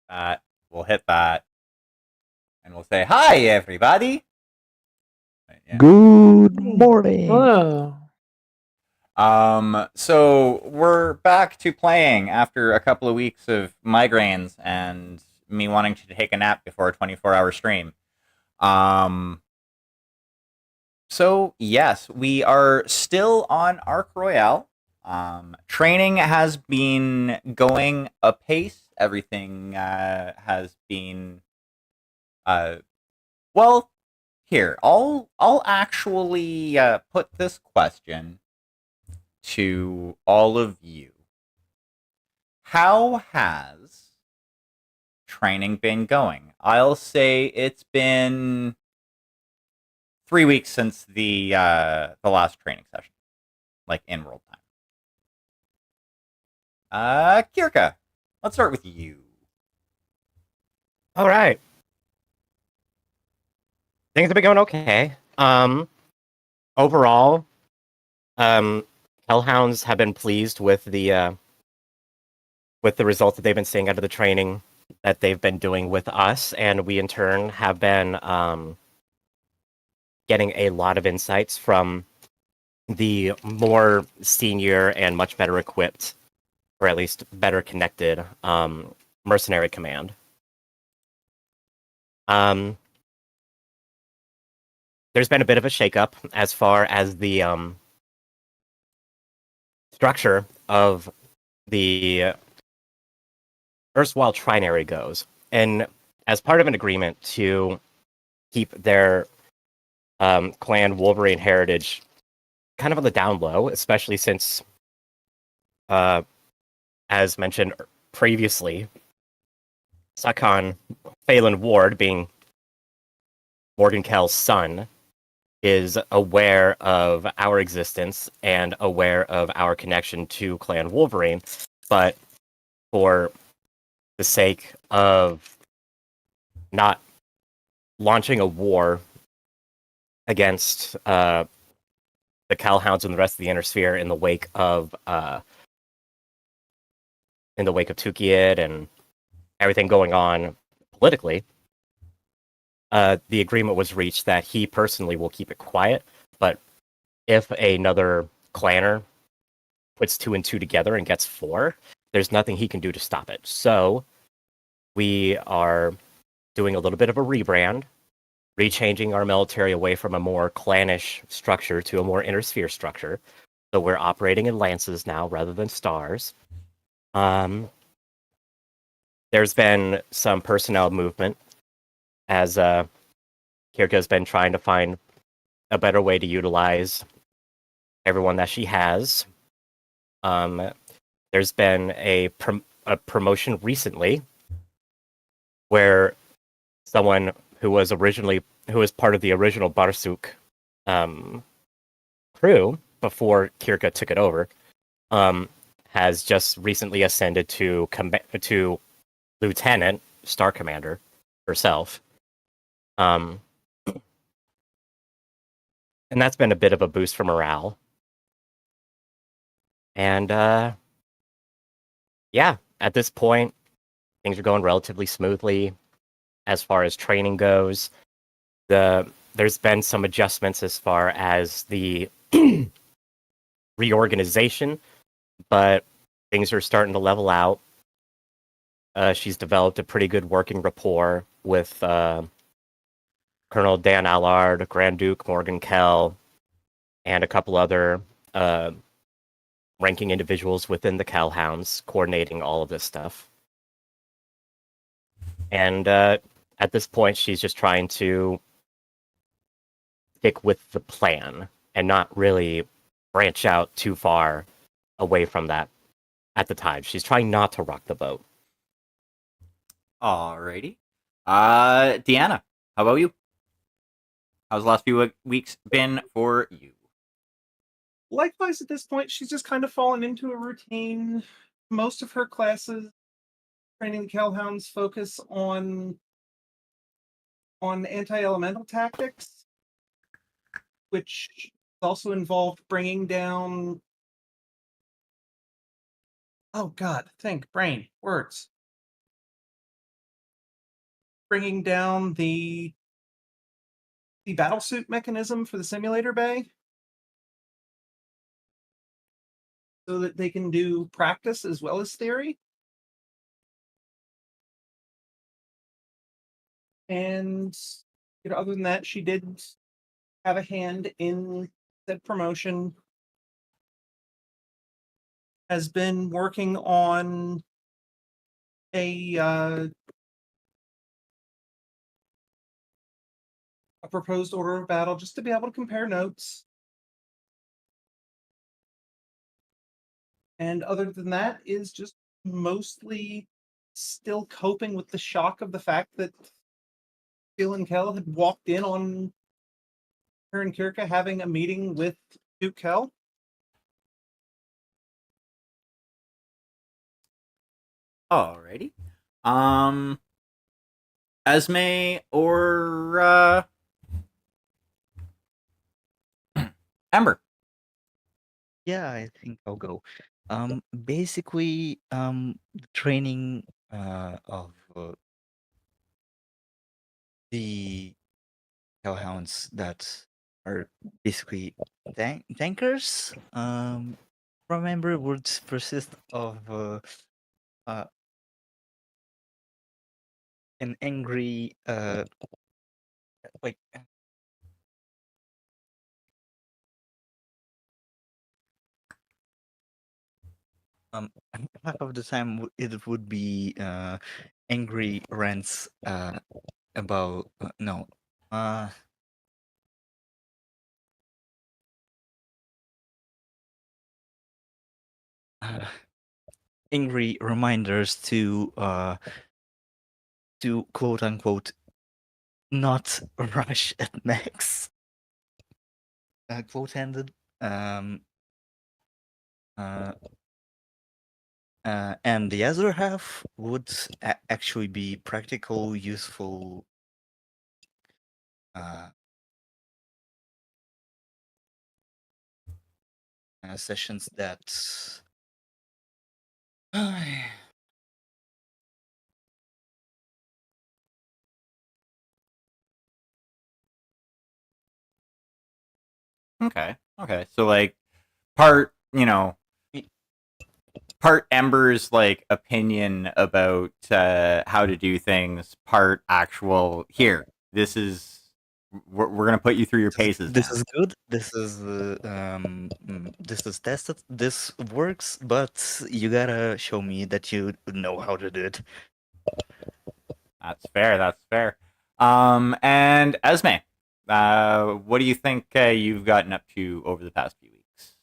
that. We'll hit that, and we'll say hi, everybody. Right, yeah. Good morning. Hello. So we're back to playing after a couple of weeks of migraines and me wanting to take a nap before a 24-hour stream. Um, so yes, we are still on Arc Royale. Training has been going apace. Everything has been uh, well. Here, I'll actually put this question to all of you. How has training been going? I'll say it's been 3 weeks since the last training session, like in world time. Kirka, let's start with you. All right. Things have been going okay. Overall, Hellhounds have been pleased with the results that they've been seeing out of the training that they've been doing with us, and we in turn have been getting a lot of insights from the more senior and much better equipped, or at least better connected, mercenary command. There's been a bit of a shakeup as far as the structure of the erstwhile trinary goes. And as part of an agreement to keep their clan Wolverine heritage kind of on the down low, especially since, as mentioned previously, Sakon Phelan Ward, being Morgenkel's son, is aware of our existence and aware of our connection to Clan Wolverine, but for the sake of not launching a war against the Calhounds and the rest of the Inner Sphere in the wake of Tukiyid and everything going on politically, the agreement was reached that he personally will keep it quiet, but if another clanner puts 2 and 2 together and gets 4, there's nothing he can do to stop it. So we are doing a little bit of a rebrand, rechanging our military away from a more clannish structure to a more inner sphere structure. So we're operating in lances now rather than stars. There's been some personnel movement as Kirka's been trying to find a better way to utilize everyone that she has. There's been a promotion recently where someone who was part of the original Barsuk crew before Kirka took it over, has just recently ascended to lieutenant, star commander herself. And that's been a bit of a boost for morale. And yeah, at this point, things are going relatively smoothly as far as training goes. There's been some adjustments as far as the reorganization, but things are starting to level out. She's developed a pretty good working rapport with Colonel Dan Allard, Grand Duke Morgan Kell, and a couple other ranking individuals within the Calhounds, coordinating all of this stuff. And at this point, she's just trying to stick with the plan and not really branch out too far away from that at the time. She's trying not to rock the boat. Alrighty. Deanna, how about you? How's the last few weeks been for you? Likewise, at this point, she's just kind of fallen into a routine. Most of her classes, training the Calhounds, focus on anti-elemental tactics, which also involved bringing down. Oh God! Think, brain, words. bringing down the battlesuit mechanism for the simulator bay so that they can do practice as well as theory. And other than that, she did have a hand in that promotion. Has been working on a proposed order of battle just to be able to compare notes. And other than that, is just mostly still coping with the shock of the fact that Phil and Kel had walked in on her and Kirka having a meeting with Duke Kel. Alrighty. Esme or Ember? Yeah, I think I'll go. Basically, the training of the hellhounds that are basically tankers. Remember, would persist of uh, an angry like half of the time it would be angry rants about no angry reminders to quote unquote not rush at max quote ended uh, and the other half would actually be practical, useful sessions that Okay. So like part, part Ember's like opinion about how to do things, part actual here. We're gonna put you through your paces. this now. is good. This is tested. This works, but you gotta show me that you know how to do it. That's fair. And Esme, what do you think you've gotten up to over the past few weeks?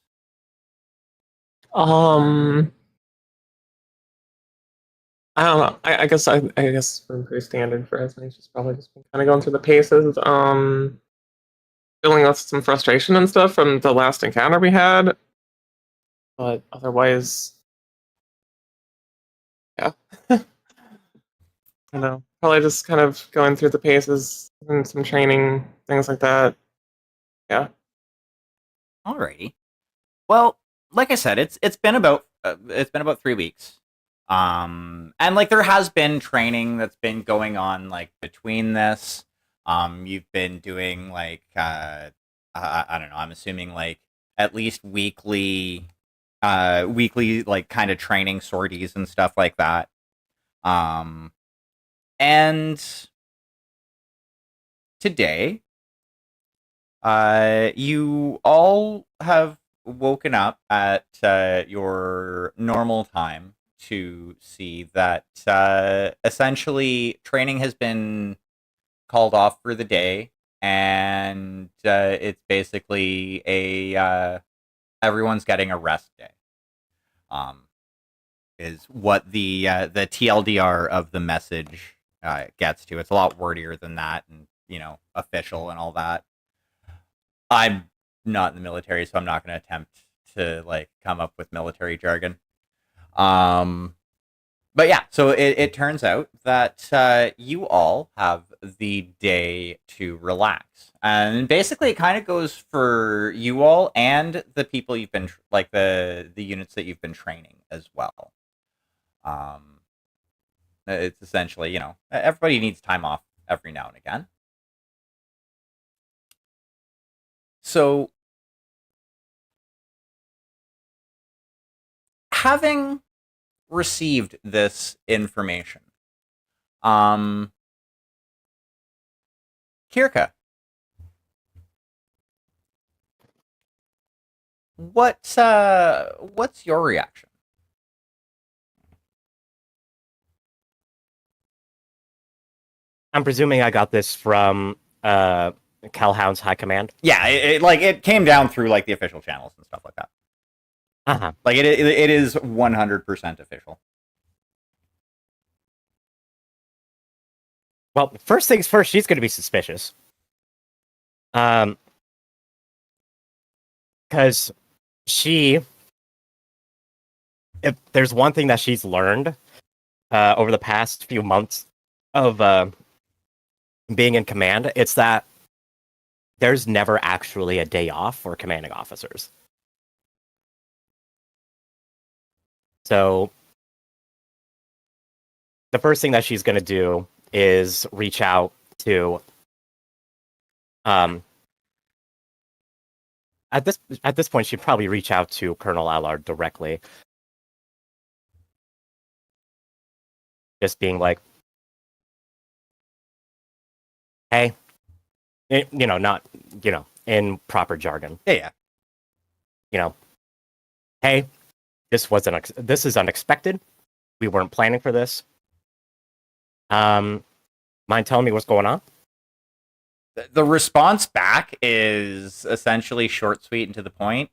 I don't know. I guess pretty standard for Esme. She's probably just been kind of going through the paces. Feeling with some frustration and stuff from the last encounter we had, but otherwise, yeah. I know. Probably just kind of going through the paces and some training, things like that. Yeah. Alrighty. Well, like I said, it's been about 3 weeks. And like there has been training that's been going on like between this. You've been doing like I don't know, I'm assuming like at least weekly like kind of training sorties and stuff like that. And today you all have woken up at your normal time to see that essentially training has been called off for the day, and it's basically a everyone's getting a rest day. Is what the TLDR of the message gets to. It's a lot wordier than that, and official and all that. I'm not in the military, so I'm not going to attempt to like come up with military jargon. But yeah, so it turns out that you all have the day to relax, and basically it kind of goes for you all and the people you've been like the units that you've been training as well. It's essentially, everybody needs time off every now and again. So, having received this information, Kirka, what's your reaction? I'm presuming I got this from Calhoun's High Command. Yeah, it came down through like the official channels and stuff like that. Uh-huh. Like it is 100% official. Well, first things first, she's going to be suspicious. Because if there's one thing that she's learned over the past few months of being in command, it's that there's never actually a day off for commanding officers. So the first thing that she's going to do is reach out to at this point she'd probably reach out to Colonel Allard directly, just being like, hey, not in proper jargon, Yeah. Hey, this is unexpected, we weren't planning for this, mind telling me what's going on? The response back is essentially short, sweet, and to the point.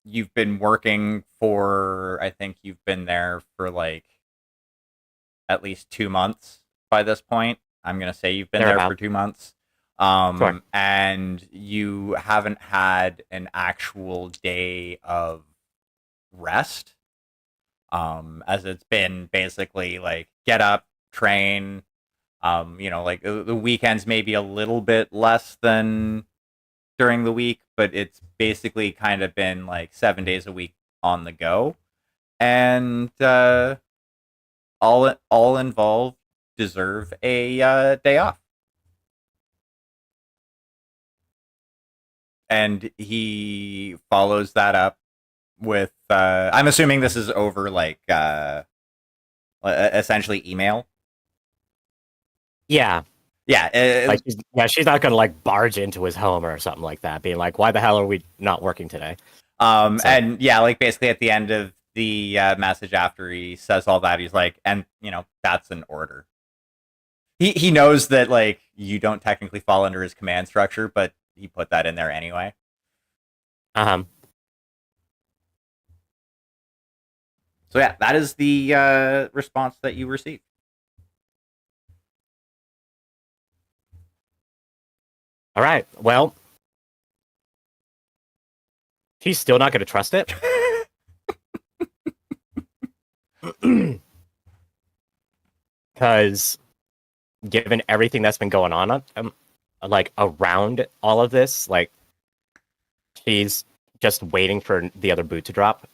You've been working for, I think you've been there for like at least 2 months by this point. I'm gonna say you've been there for 2 months. Sure. And you haven't had an actual day of rest. As it's been basically like get up, train, like the weekends maybe a little bit less than during the week, but it's basically kind of been like 7 days a week on the go, and all involved deserve a day off. And he follows that up with I'm assuming this is over like essentially email. Yeah. She's not gonna like barge into his home or something like that, being like, why the hell are we not working today? And yeah, like basically at the end of the message after he says all that, he's like, and that's an order. He knows that like you don't technically fall under his command structure, but he put that in there anyway. So yeah, that is the response that you received. All right. Well, he's still not going to trust it. Because given everything that's been going on, like around all of this, like she's just waiting for the other boot to drop.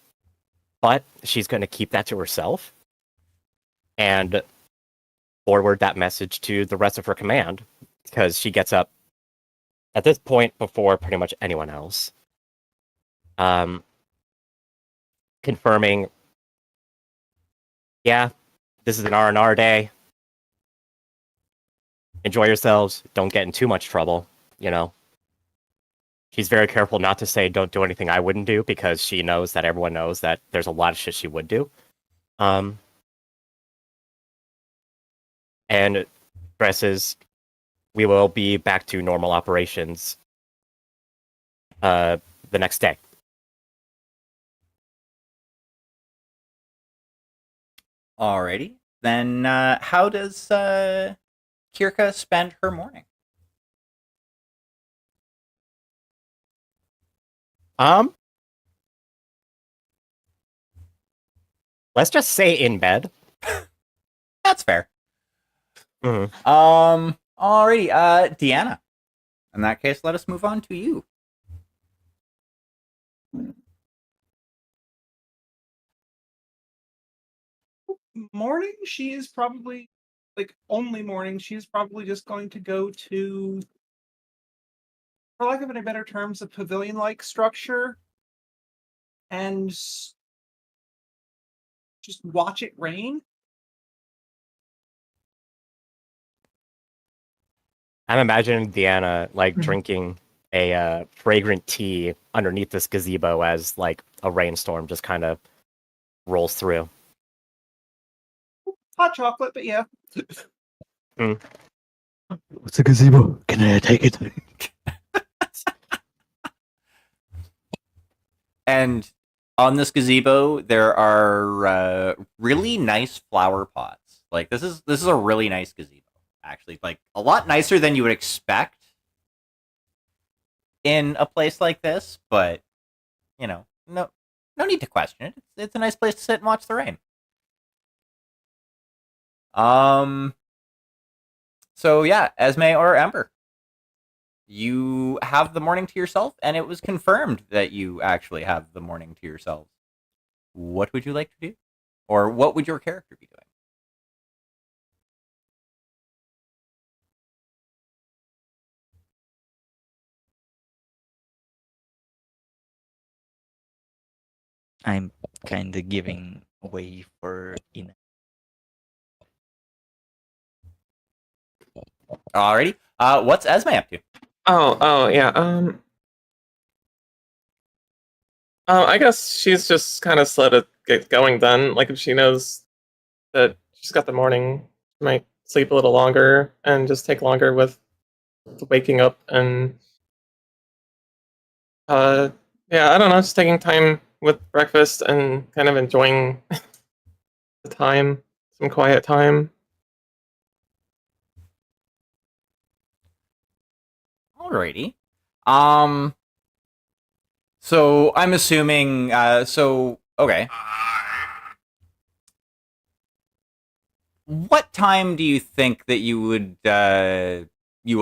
But she's going to keep that to herself and forward that message to the rest of her command, because she gets up at this point before pretty much anyone else. Confirming, yeah, this is an R&R day. Enjoy yourselves. Don't get in too much trouble, She's very careful not to say don't do anything I wouldn't do, because she knows that everyone knows that there's a lot of shit she would do. And stresses we will be back to normal operations the next day. Alrighty. Then how does Kirka spend her morning? Let's just say in bed. That's fair. Mhm. Alrighty, Deanna. In that case, let us move on to you. morning, she is probably only morning. She is probably just going to go to, for lack of any better terms, a pavilion-like structure and just watch it rain. I'm imagining Deanna like Mhm. drinking a fragrant tea underneath this gazebo as like a rainstorm just kind of rolls through. Hot chocolate, but yeah. What's a gazebo? Can I take it? And on this gazebo, there are really nice flower pots. Like this is a really nice gazebo, actually. Like a lot nicer than you would expect in a place like this. But no need to question it. It's a nice place to sit and watch the rain. So yeah, Esme or Ember, you have the morning to yourself, and it was confirmed that you actually have the morning to yourselves. What would you like to do? Or what would your character be doing? I'm kind of giving way for Ina. Alrighty. What's Esme up to? Oh, yeah. I guess she's just kind of let it get going then. Like if she knows that she's got the morning, she might sleep a little longer and just take longer with waking up and yeah, I don't know, just taking time with breakfast and kind of enjoying the time, some quiet time. Alrighty. Um. So I'm assuming. Okay. What time do you think that you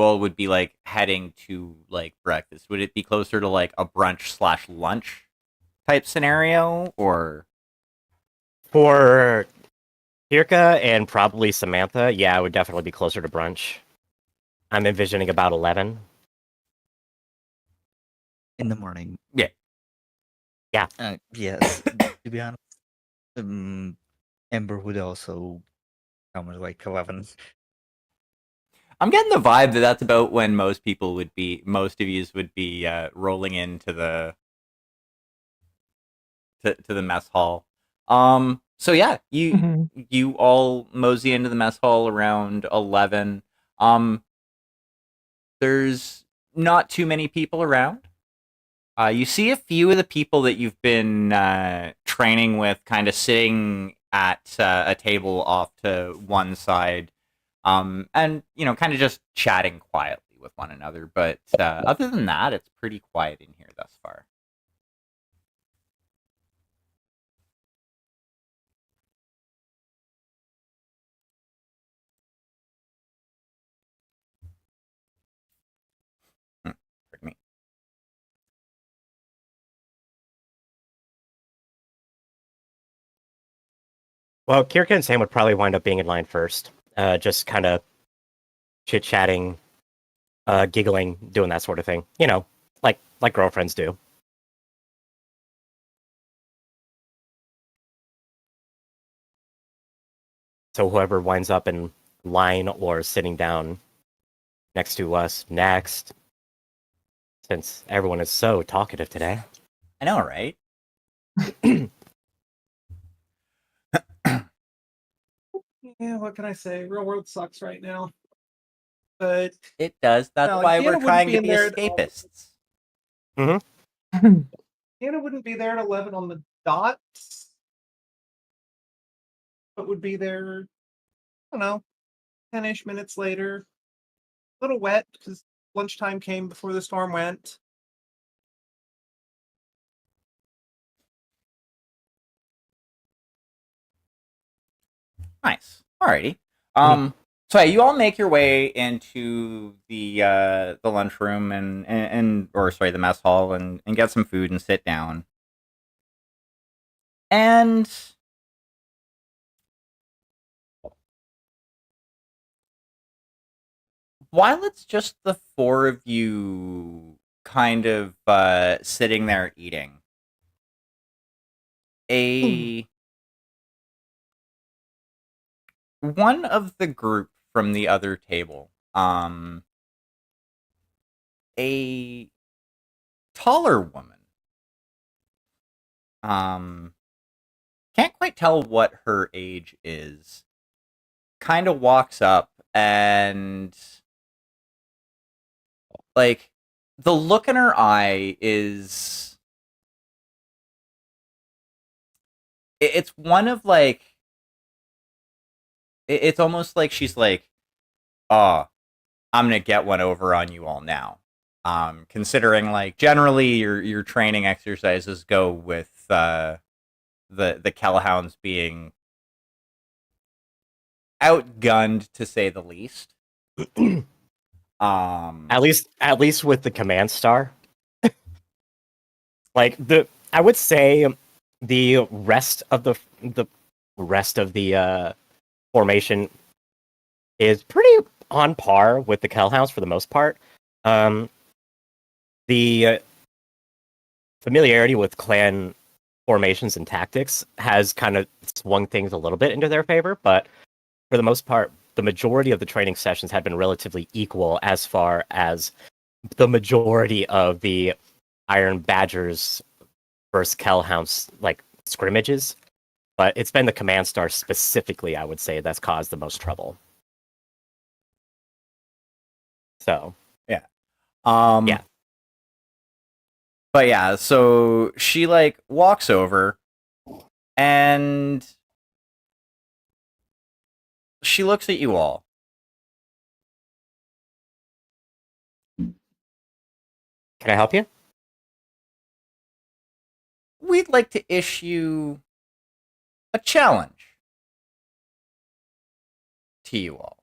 all would be like heading to like breakfast? Would it be closer to like a brunch/lunch type scenario, or? For Kirka and probably Samantha, yeah, it would definitely be closer to brunch. I'm envisioning about 11. In the morning. Yeah. Yes. To be honest, Ember would also come at like 11. I'm getting the vibe that that's about when most of yous would be rolling into the mess hall. So yeah, you all mosey into the mess hall around 11. Um, there's not too many people around. You see a few of the people that you've been training with, kind of sitting at a table off to one side, and kind of just chatting quietly with one another. But other than that, it's pretty quiet in here thus far. Pardon me. Well, Kirka and Sam would probably wind up being in line first, just kind of chit-chatting, giggling, doing that sort of thing. Like girlfriends do. So whoever winds up in line or sitting down next to us next, since everyone is so talkative today. I know, right? Yeah, what can I say? Real world sucks right now. But It does. That's no, why Deanna we're wouldn't trying be to in be there escapists. Deanna wouldn't be there at 11 on the dot, but would be there, I don't know, 10-ish minutes later. A little wet because lunchtime came before the storm went. Nice. Alrighty. So yeah, you all make your way into the lunchroom and or sorry, the mess hall and get some food and sit down. And while it's just the four of you kind of sitting there eating, one of the group from the other table, a taller woman, can't quite tell what her age is, kind of walks up and, like, the look in her eye is, it's one of, like, it's almost like she's like, oh, I'm gonna get one over on you all now. Considering, like, generally your training exercises go with the Kellhounds being outgunned, to say the least. At least with the command star. Like I would say the rest of the formation is pretty on par with the Kellhounds for the most part. The familiarity with clan formations and tactics has kind of swung things a little bit into their favor, but for the most part, the majority of the training sessions had been relatively equal as far as the majority of the Iron Badgers versus Kellhounds like scrimmages. But it's been the command star specifically, I would say, that's caused the most trouble. So yeah. Yeah. But yeah, so she, like, walks over and she looks at you all. Can I help you? We'd like to issue a challenge to you all.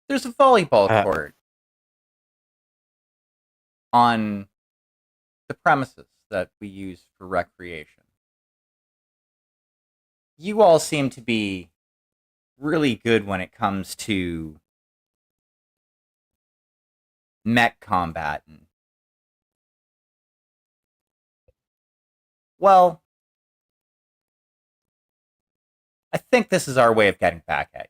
There's a volleyball court on the premises that we use for recreation. You all seem to be really good when it comes to mech combat. And, well, I think this is our way of getting back at you.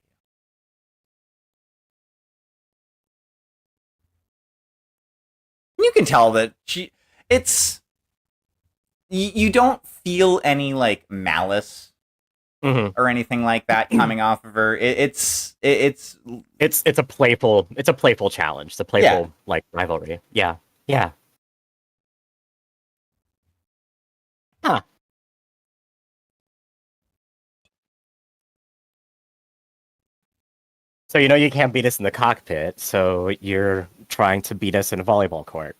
You can tell that you don't feel any, like, malice or anything like that coming off of her. It's a playful challenge. It's a playful like rivalry. Yeah. Yeah. Huh. So you can't beat us in the cockpit, so you're trying to beat us in a volleyball court.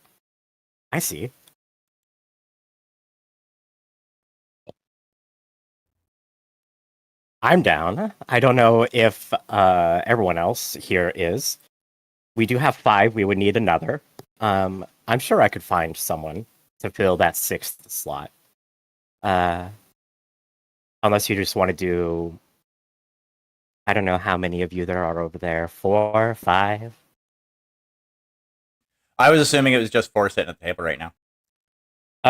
I see. I'm down. I don't know if everyone else here is. We do have 5. We would need another. I'm sure I could find someone to fill that 6th slot. Unless you just want to do... I don't know how many of you there are over there. 4, 5? I was assuming it was just 4 sitting at the table right now.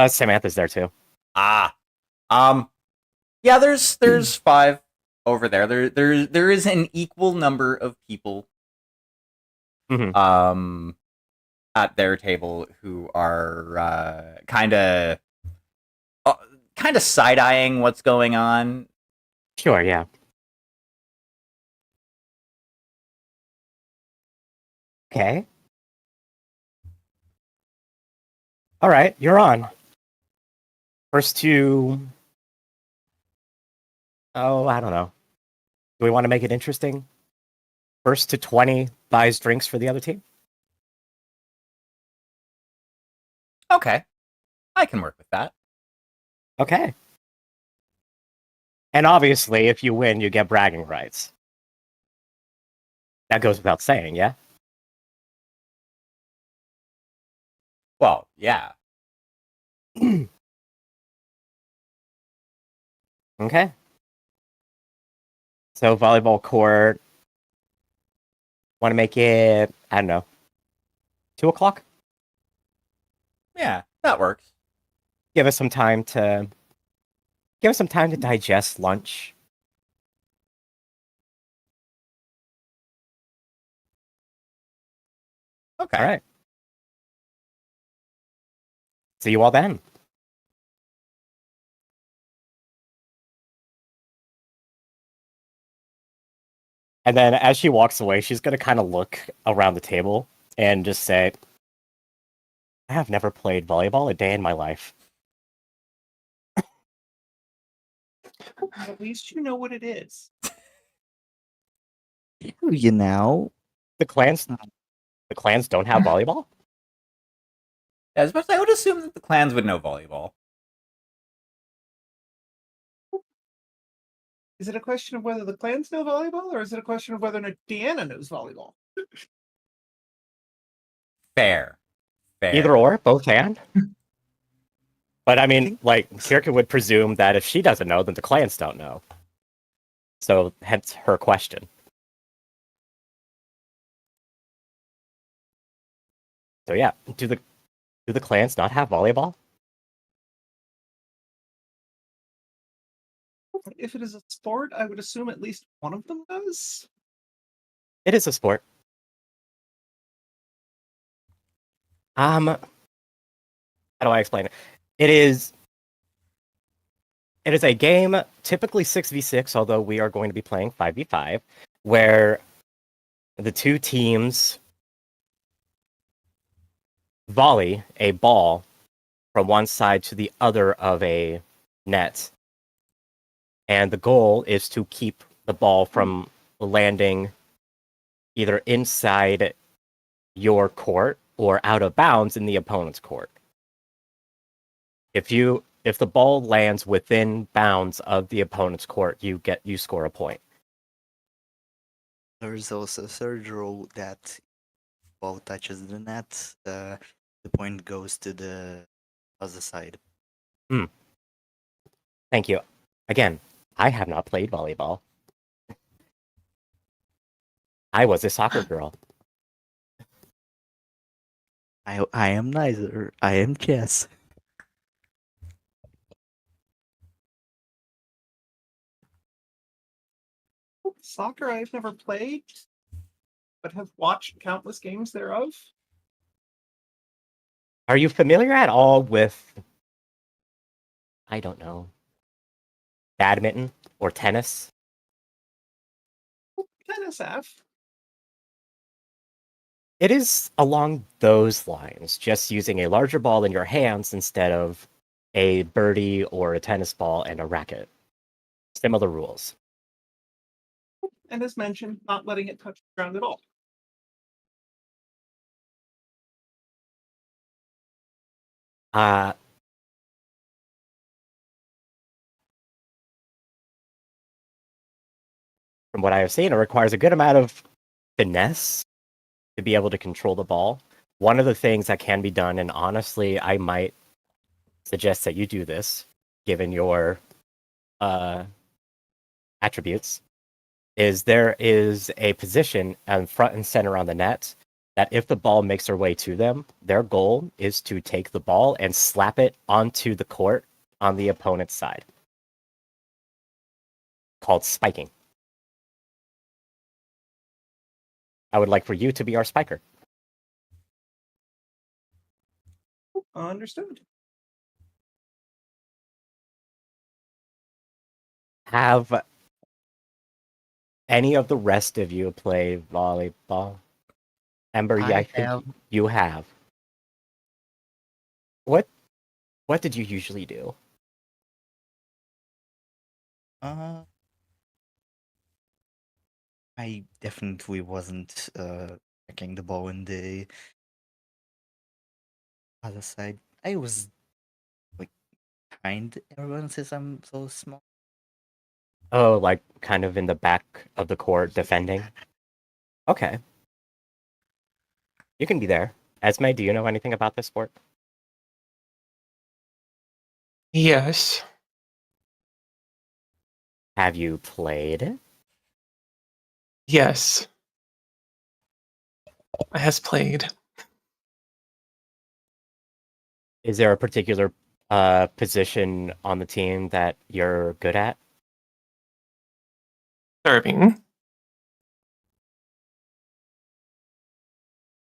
Samantha's there too. Yeah, there's 5 over there. There is an equal number of people at their table who are kind of side-eyeing what's going on. Sure, yeah. Okay. All right, you're on. First to... Oh, I don't know. Do we want to make it interesting? First to 20 buys drinks for the other team? Okay. I can work with that. Okay. And obviously, if you win, you get bragging rights. That goes without saying, yeah? Well, yeah. Okay. So volleyball court. Want to make it, I don't know, 2 o'clock? Yeah, that works. Give us some time to digest lunch. Okay. All right. See you all then. And then as she walks away, she's going to kind of look around the table and just say, I have never played volleyball a day in my life. At least you know what it is. You know, The clans don't have volleyball? As much, I would assume that the clans would know volleyball. Is it a question of whether the clans know volleyball, or is it a question of whether or not Deanna knows volleyball? Fair. Either or, both can. But I mean, like, Kirka would presume that if she doesn't know, then the clans don't know. So hence her question. So yeah, do the clans not have volleyball? If it is a sport, I would assume at least one of them does. It is a sport. How do I explain it? It is a game, typically 6v6, although we are going to be playing 5v5, where the two teams volley a ball from one side to the other of a net. And the goal is to keep the ball from landing either inside your court or out of bounds in the opponent's court. If the ball lands within bounds of the opponent's court, you score a point. there's also a third rule that ball touches the net, the point goes to the other side. Thank you. Again, I have not played volleyball. I was a soccer girl. I am neither. I am chess. Soccer, I've never played, but have watched countless games thereof. Are you familiar at all with, I don't know, badminton or tennis? Tennis, have. It is along those lines, just using a larger ball in your hands instead of a birdie or a tennis ball and a racket. Similar rules. And as mentioned, not letting it touch the ground at all. From what I have seen, it requires a good amount of finesse to be able to control the ball. One of the things that can be done, and honestly, I might suggest that you do this, given your attributes, is there is a position front and center on the net that if the ball makes their way to them, their goal is to take the ball and slap it onto the court on the opponent's side. Called spiking. I would like for you to be our spiker. Understood. Have any of the rest of you play volleyball? Ember, I I think have. you have. What did you usually do? I definitely wasn't checking the ball in the other side. I was like behind everyone since I'm so small. Oh, like kind of in the back of the court defending? Okay. You can be there. Esme, do you know anything about this sport? Yes. Have you played it? Yes. I has played. Is there a particular position on the team that you're good at? Serving.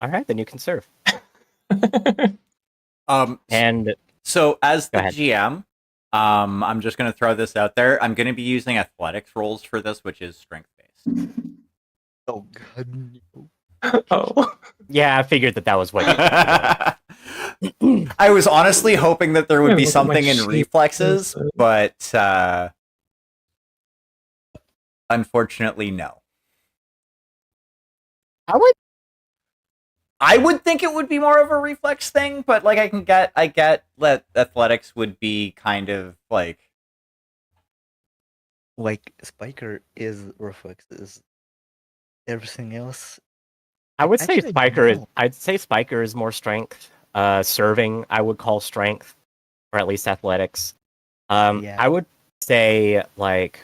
All right, then you can serve. And so as Go the ahead. GM, I'm just going to throw this out there. I'm going to be using athletics rolls for this, which is strength based. Oh god. No. Oh. Yeah, I figured that was what. I was honestly hoping that there would be Look at my something in sheet. reflexes, but unfortunately, no. I would think it would be more of a reflex thing, but like I get that athletics would be kind of like Spiker is reflexes. Everything else. I would say Actually, I don't Spiker is. know. I'd say Spiker is more strength. Serving, I would call strength, or at least athletics. Yeah. I would say like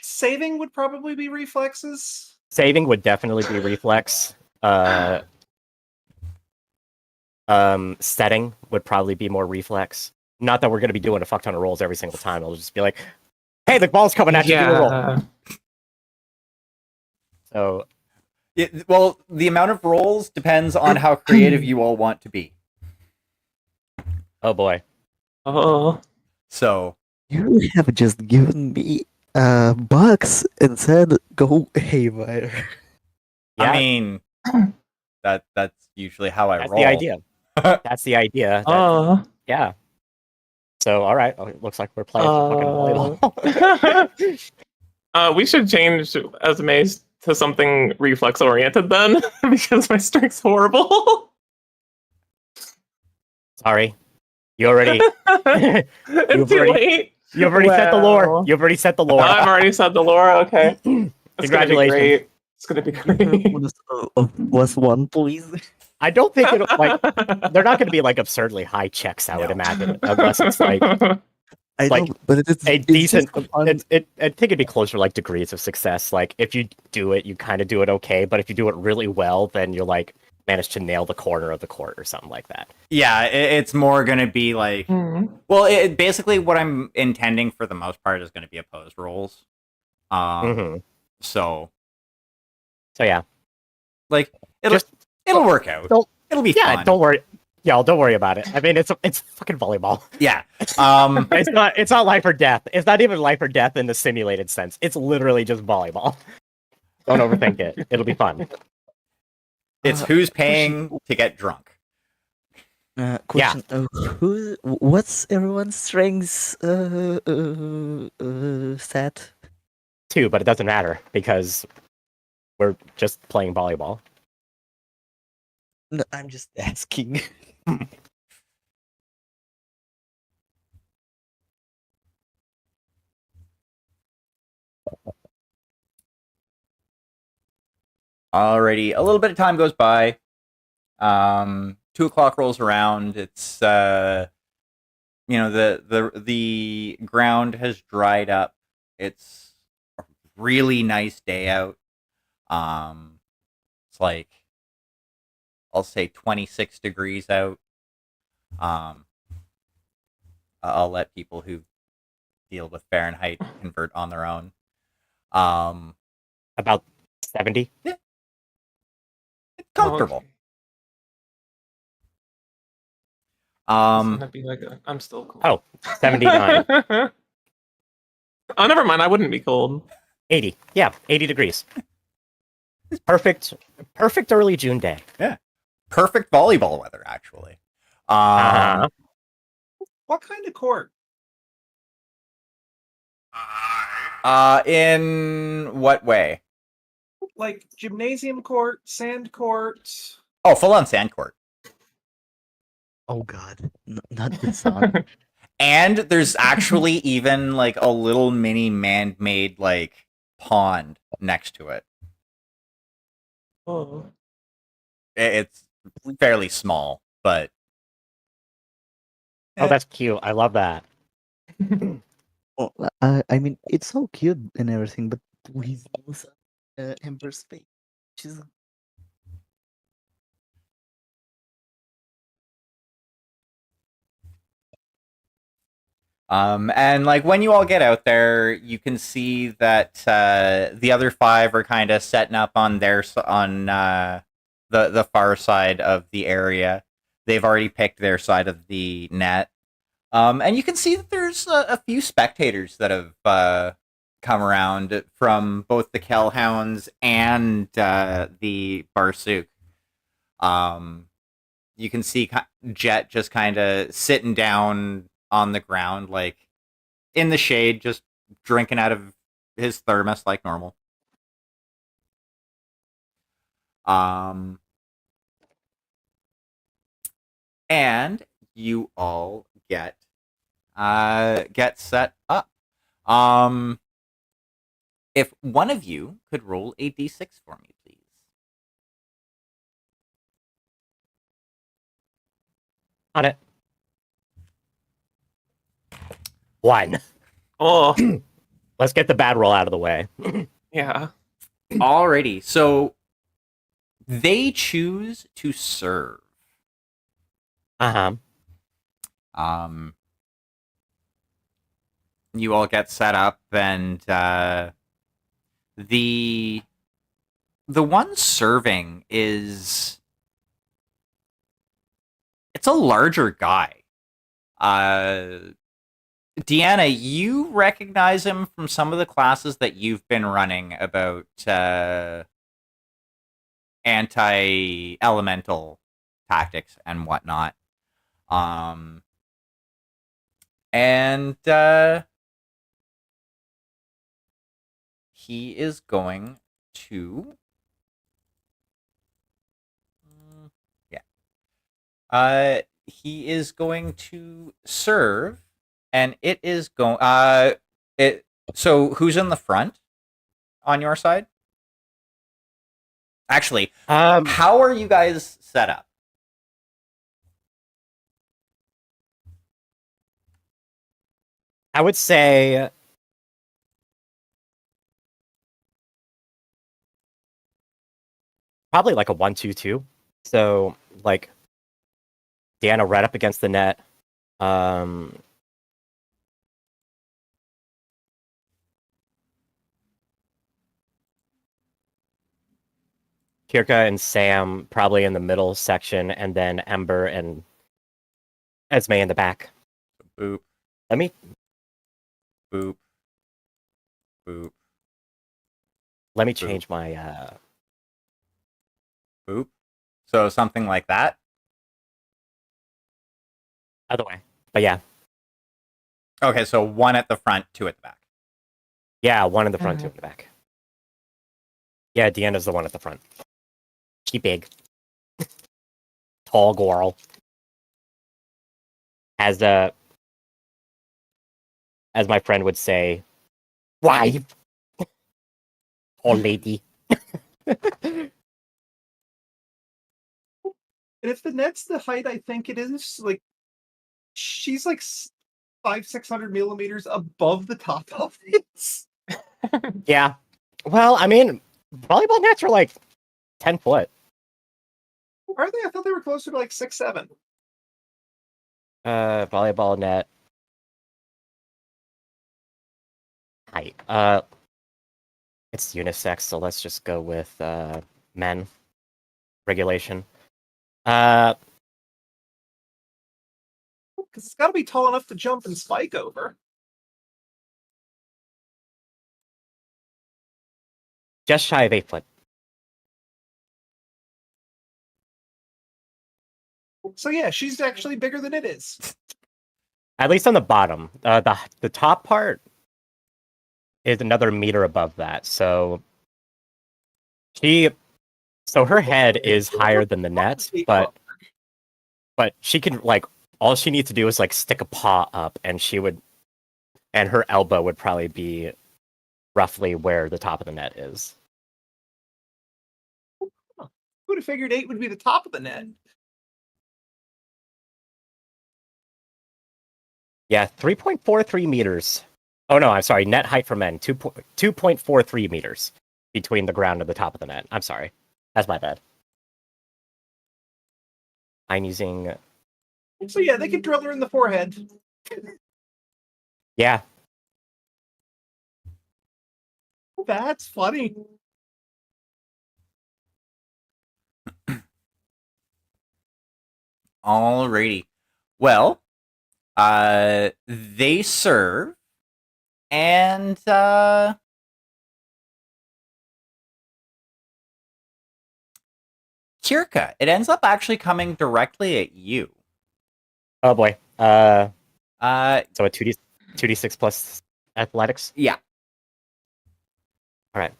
Saving would probably be reflexes. saving would definitely be reflex. Setting would probably be more reflex. Not that we're going to be doing a fuck ton of rolls every single time. It'll just be like, hey, the ball's coming at you. Do a roll. Yeah. So well, the amount of rolls depends on how creative you all want to be. oh boy. Oh. So You have just given me bucks and said go haywire. Yeah, I mean, that's usually how I that's roll. the idea. That's the idea. Yeah. So all right, it looks like we're playing some fucking volleyball. We should change as maze to something reflex oriented then, because my strength's horrible. Sorry, you already It's You've too already- late. you've already set the lore. Wow. You've already set the lore. I've already said the lore. Okay. It's gonna be Congratulations. great. It's gonna be great. +1, please. I don't think it'll like they're not going to be like absurdly high checks. I would No. imagine, unless it's like I Like, know, but it's a it's decent. just fun. I think it'd be closer to like degrees of success. Like if you do it, you kind of do it okay, but if you do it really well, then you're like manage to nail the corner of the court or something like that. Yeah, it's more going to be like well, basically what I'm intending for the most part is going to be opposed rolls. Mhm. So So yeah, like it'll work out. don't- It'll be yeah. fun. Don't worry, y'all. Don't worry about it. I mean, it's fucking volleyball. Yeah. It's not life or death. It's not even life or death in the simulated sense. It's literally just volleyball. Don't overthink it. It'll be fun. It's who's paying to get drunk. Question: what's everyone's strengths stat? 2, but it doesn't matter because we're just playing volleyball. No, I'm just asking. Already, a little bit of time goes by. 2:00 rolls around. It's the ground has dried up. It's a really nice day out. It's like I'll say 26 degrees out. I'll let people who deal with Fahrenheit convert on their own. About 70. It's comfortable. Okay. It's gonna be like I'm still cold. Oh, 79. Oh, never mind. I wouldn't be cold. 80. Yeah, 80 degrees. Perfect early June day. Perfect volleyball weather, actually. Uh-huh. What kind of court? In what way? Like gymnasium court, sand court. Oh, full on sand court. Oh God, not the sun. And there's actually even like a little mini man-made like pond next to it. Oh. It's fairly small, but Oh, that's cute. I love that. Well, I mean, it's so cute and everything, but squeeze almost Ember's face. She's And like when you all get out there, you can see that the other five are kind of setting up on the far side of the area. They've already picked their side of the net, and you can see that there's a few spectators that have come around from both the Kellhounds and the Barsuk. You can see Jet just kind of sitting down on the ground, like in the shade, just drinking out of his thermos like normal. And you all get set up. If one of you could roll a d6 for me, please. On it. 1. Oh, Let's get the bad roll out of the way. yeah. Alrighty, so they choose to serve. Uh-huh. You all get set up, and the one serving it's a larger guy. Deanna, you recognize him from some of the classes that you've been running about anti-elemental tactics and whatnot. And he is going to he is going to serve, and it is going so who's in the front on your side? Actually, how are you guys set up? I would say probably like a 1-2-2. So like Deanna right up against the net. Kirka and Sam probably in the middle section, and then Ember and Esme in the back. Boop. Let me Boop. Boop. let me change my Boop. So something like that. other way. But yeah. Okay, so 1 at the front, 2 at the back. Yeah, 1 in the front, 2 in the back. Yeah, Deanna's the one at the front. She big. Tall girl. As my friend would say, why? Tall lady. And if the net's the height I think it is, like she's like 500-600 millimeters above the top of it. Yeah. Well, I mean, volleyball nets are like 10 foot. Are they? I thought they were closer to like 6-7. Volleyball net height. It's unisex, so let's just go with men regulation. Because it's got to be tall enough to jump and spike over. Just shy of 8 foot. So yeah, she's actually bigger than it is. At least on the bottom. The top part is another meter above that. So her head is higher than the net, but she can like all she needs to do is like stick a paw up, and her elbow would probably be roughly where the top of the net is. Who would have figured 8 would be the top of the net? Yeah, 3.43 meters Oh no, I'm sorry. Net height for men 2.43 meters between the ground and the top of the net. I'm sorry, that's my bad. I'm using. So yeah, they could drill her in the forehead. Yeah, That's funny. Alrighty. Well, they serve, and Kirka, it ends up actually coming directly at you. oh boy. Uh, So a 2d6 plus athletics. yeah. All right,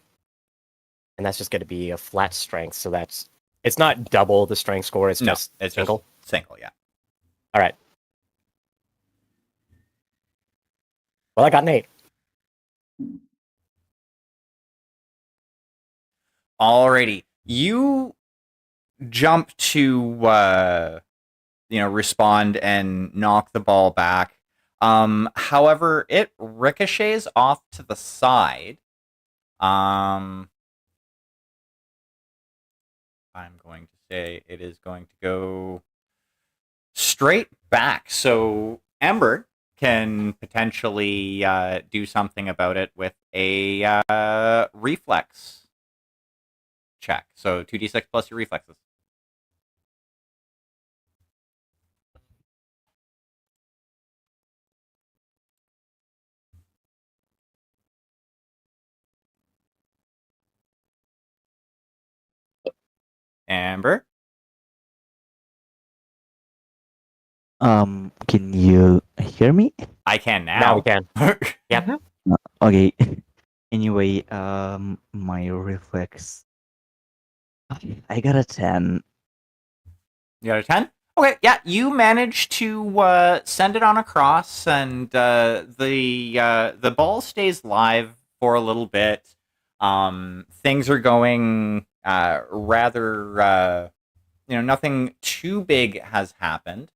and that's just going to be a flat strength. So it's not double the strength score. It's No, just it's single. just single, yeah. All right. Well, I got an 8. Alrighty. You jump to respond and knock the ball back. However, it ricochets off to the side. I'm going to say it is going to go straight back. So Ember can potentially do something about it with a reflex check. So 2d6 plus your reflexes. Amber? Can you hear me? I can now. Now we can. Yep. Okay. Anyway, my reflex. I got a 10. You got a 10? Okay, yeah, you managed to send it on across, and the ball stays live for a little bit. Things are going rather, nothing too big has happened.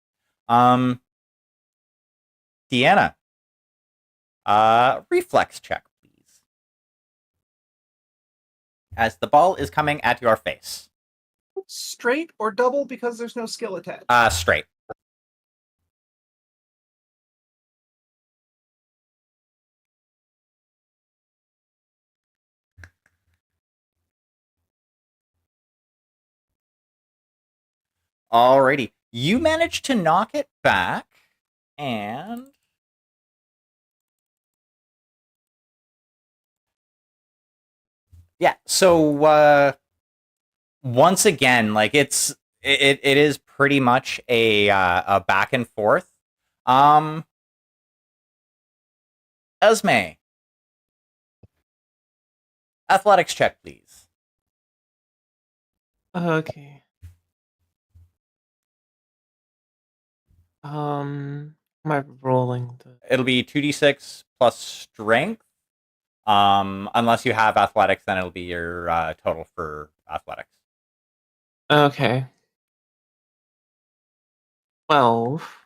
Deanna, reflex check, please. As the ball is coming at your face. Straight or double because there's no skill attached. Straight. Alrighty. You managed to knock it back, and yeah, so once again, like it is pretty much a back and forth. Esme, athletics check, please. Okay. Am I rolling the? It'll be 2d6 plus strength. Unless you have athletics, then it'll be your total for athletics. Okay. 12.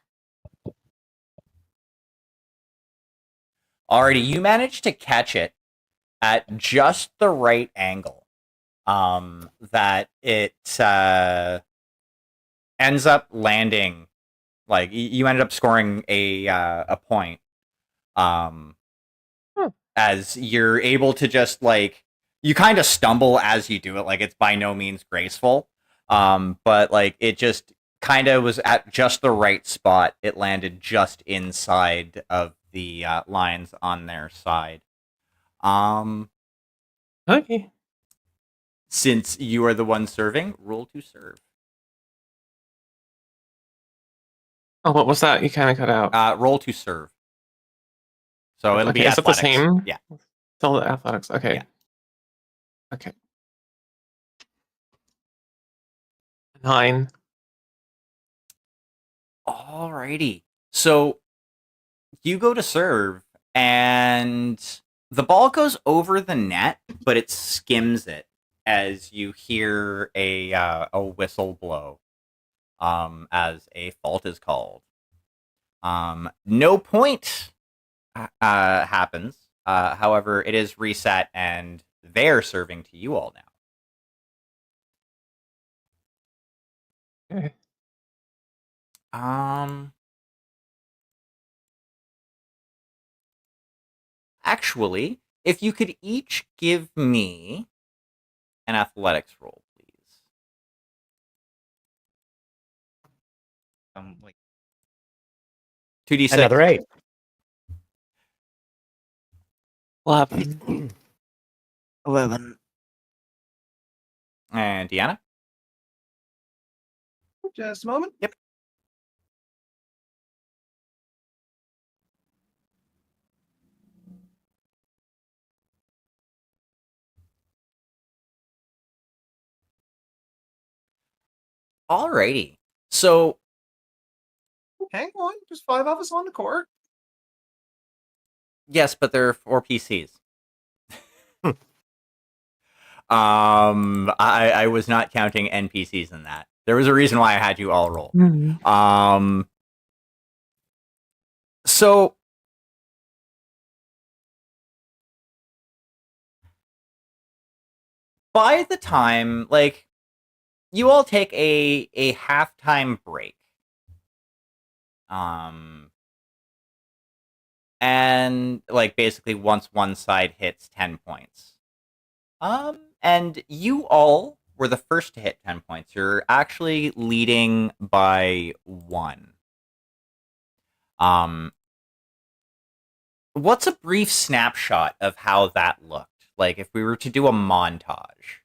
Alrighty, you managed to catch it at just the right angle. That it ends up landing, like you ended up scoring a point. As you're able to just like you kind of stumble as you do it, like it's by no means graceful. But like it just kind of was at just the right spot. It landed just inside of the lines on their side. Okay. Since you are the one serving, roll to serve. Oh, what was that? You kind of cut out. Roll to serve. So it'll Okay, be is it the athletics. same? Yeah. Still the athletics. Okay. Yeah. Okay. 9. Alrighty. So you go to serve, and the ball goes over the net, but it skims it as you hear a whistle blow. As a fault is called. No point happens. However, it is reset, and they're serving to you all now. Okay. Actually, if you could each give me an athletics roll, please. Like 2d6. Another 8. 11. 11. And Deanna? Just a moment. Yep. Alrighty. So, Hang on. There's 5 of us on the court. yes, but there are 4 PCs. I was not counting NPCs in that. There was a reason why I had you all roll. So by the time, like, you all take a halftime break, and like basically once one side hits 10 points, and you all were the first to hit 10 points. You're actually leading by 1. What's a brief snapshot of how that looked? Like, if we were to do a montage,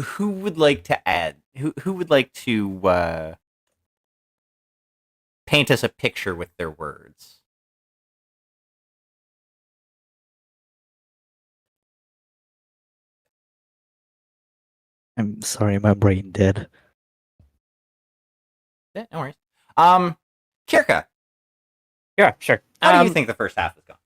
who would like to add? Who would like to paint us a picture with their words? I'm sorry, my brain dead. Yeah, no worries. Kirka, Yeah, sure. how do you think the first half has gone?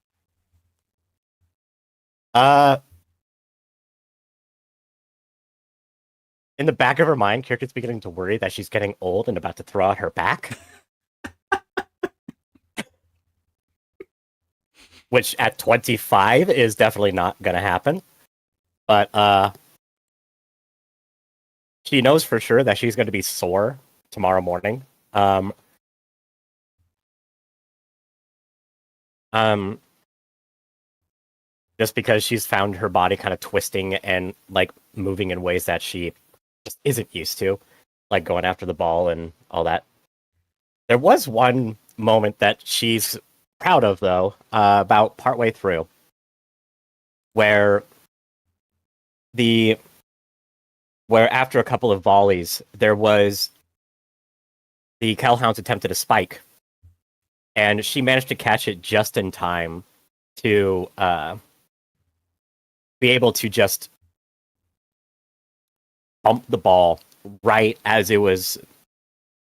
In the back of her mind, Kirka's beginning to worry that she's getting old and about to throw out her back. Which at 25 is definitely not going to happen. But she knows for sure that she's going to be sore tomorrow morning. Just because she's found her body kind of twisting and like moving in ways that she just isn't used to, like going after the ball and all that. There was one moment that she's proud of, though, about partway through, where after a couple of volleys, there was the Kellhounds attempted a spike, and she managed to catch it just in time to be able to just bump the ball right as it was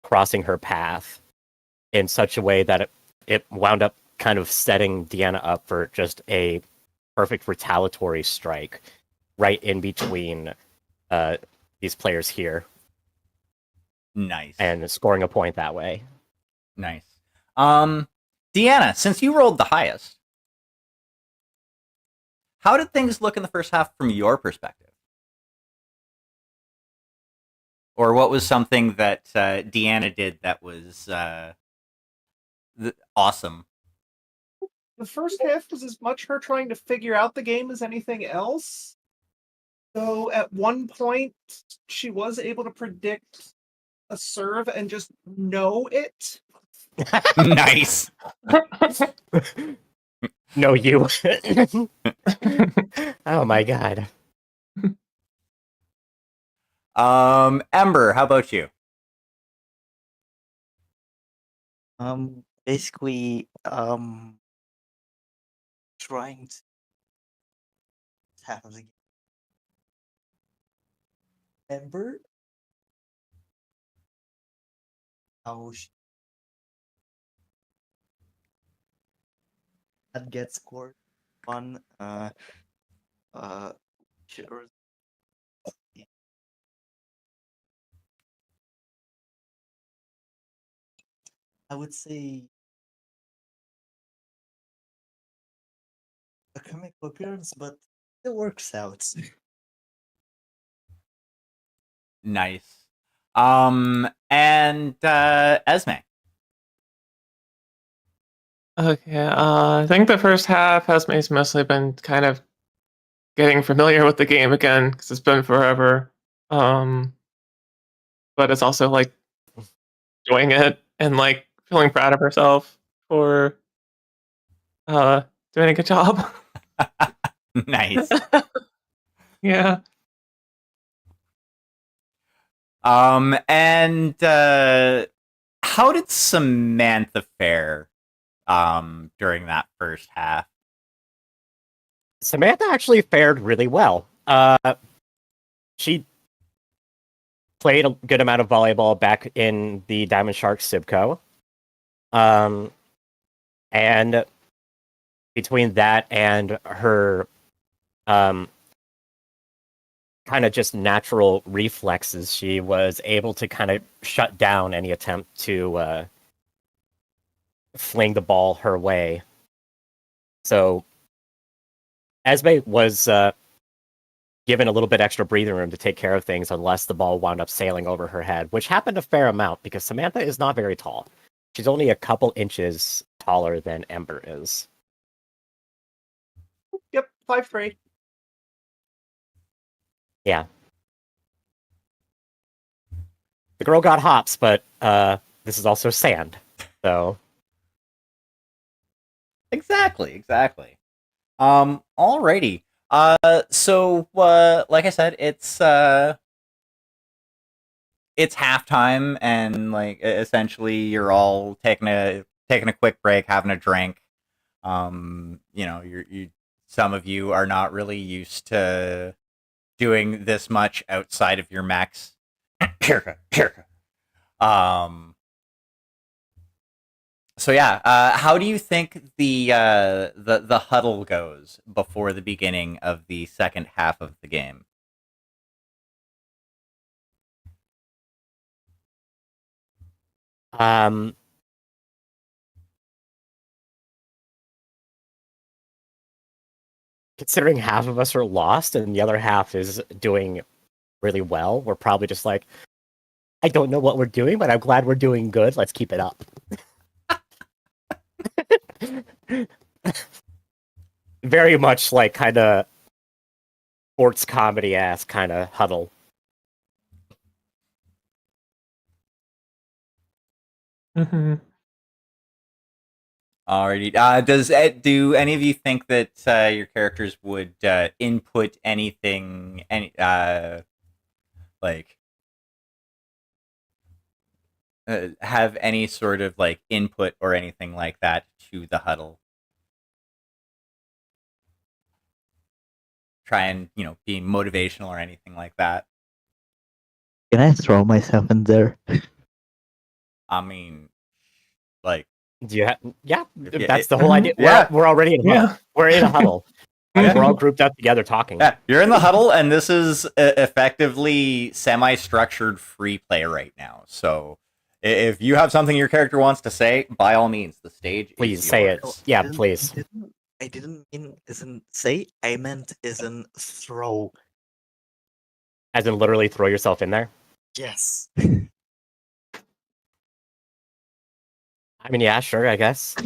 crossing her path in such a way that it wound up kind of setting Deanna up for just a perfect retaliatory strike right in between these players here. Nice. And scoring a point that way. Nice. Deanna, since you rolled the highest, how did things look in the first half from your perspective? Or what was something that Deanna did that was awesome? The first half was as much her trying to figure out the game as anything else. So at one point, she was able to predict a serve and just know it. Nice. No, you. Oh my god. Ember, how about you? Basically, trying to have the Ember. How she that gets scored on sure. I would say a comic appearance, but it works out. Nice. And Esme. Okay, I think the first half has mostly been kind of getting familiar with the game again because it's been forever. But it's also like enjoying it and like feeling proud of herself for doing a good job. Nice. Yeah. And how did Samantha fare during that first half? Samantha actually fared really well. She played a good amount of volleyball back in the Diamond Sharks Sibco. And between that and her kind of just natural reflexes, she was able to kind of shut down any attempt to fling the ball her way. So Esme was given a little bit extra breathing room to take care of things unless the ball wound up sailing over her head, which happened a fair amount because Samantha is not very tall. She's only a couple inches taller than Ember is. Yep, 5'3". Yeah. The girl got hops, but this is also sand. So Exactly. Alrighty. So like I said, it's halftime, and like essentially you're all taking a quick break, having a drink. You some of you are not really used to doing this much outside of your mechs. um So yeah, how do you think the huddle goes before the beginning of the second half of the game? um considering half of us are lost and the other half is doing really well, we're probably just like, I don't know what we're doing, but I'm glad we're doing good. Let's keep it up. Very much like kind of sports comedy ass kind of huddle. Mm-hmm. Alrighty. Do any of you think that your characters would input anything, like have any sort of like input or anything like that to the huddle? Try and be motivational or anything like that. Can I throw myself in there? I mean, like, Do you yeah, Yeah, that's the whole idea. yeah. We're already in a huddle. Yeah. We're in a huddle. Like, Yeah. we're all grouped up together talking. yeah, you're in the huddle, and this is effectively semi-structured free play right now. So, if you have something your character wants to say, by all means, the stage Please is say it. yours. Yeah, didn't- please. I didn't mean isn't say. I meant isn't throw. As in literally throw yourself in there. Yes. I mean, yeah, sure, I guess.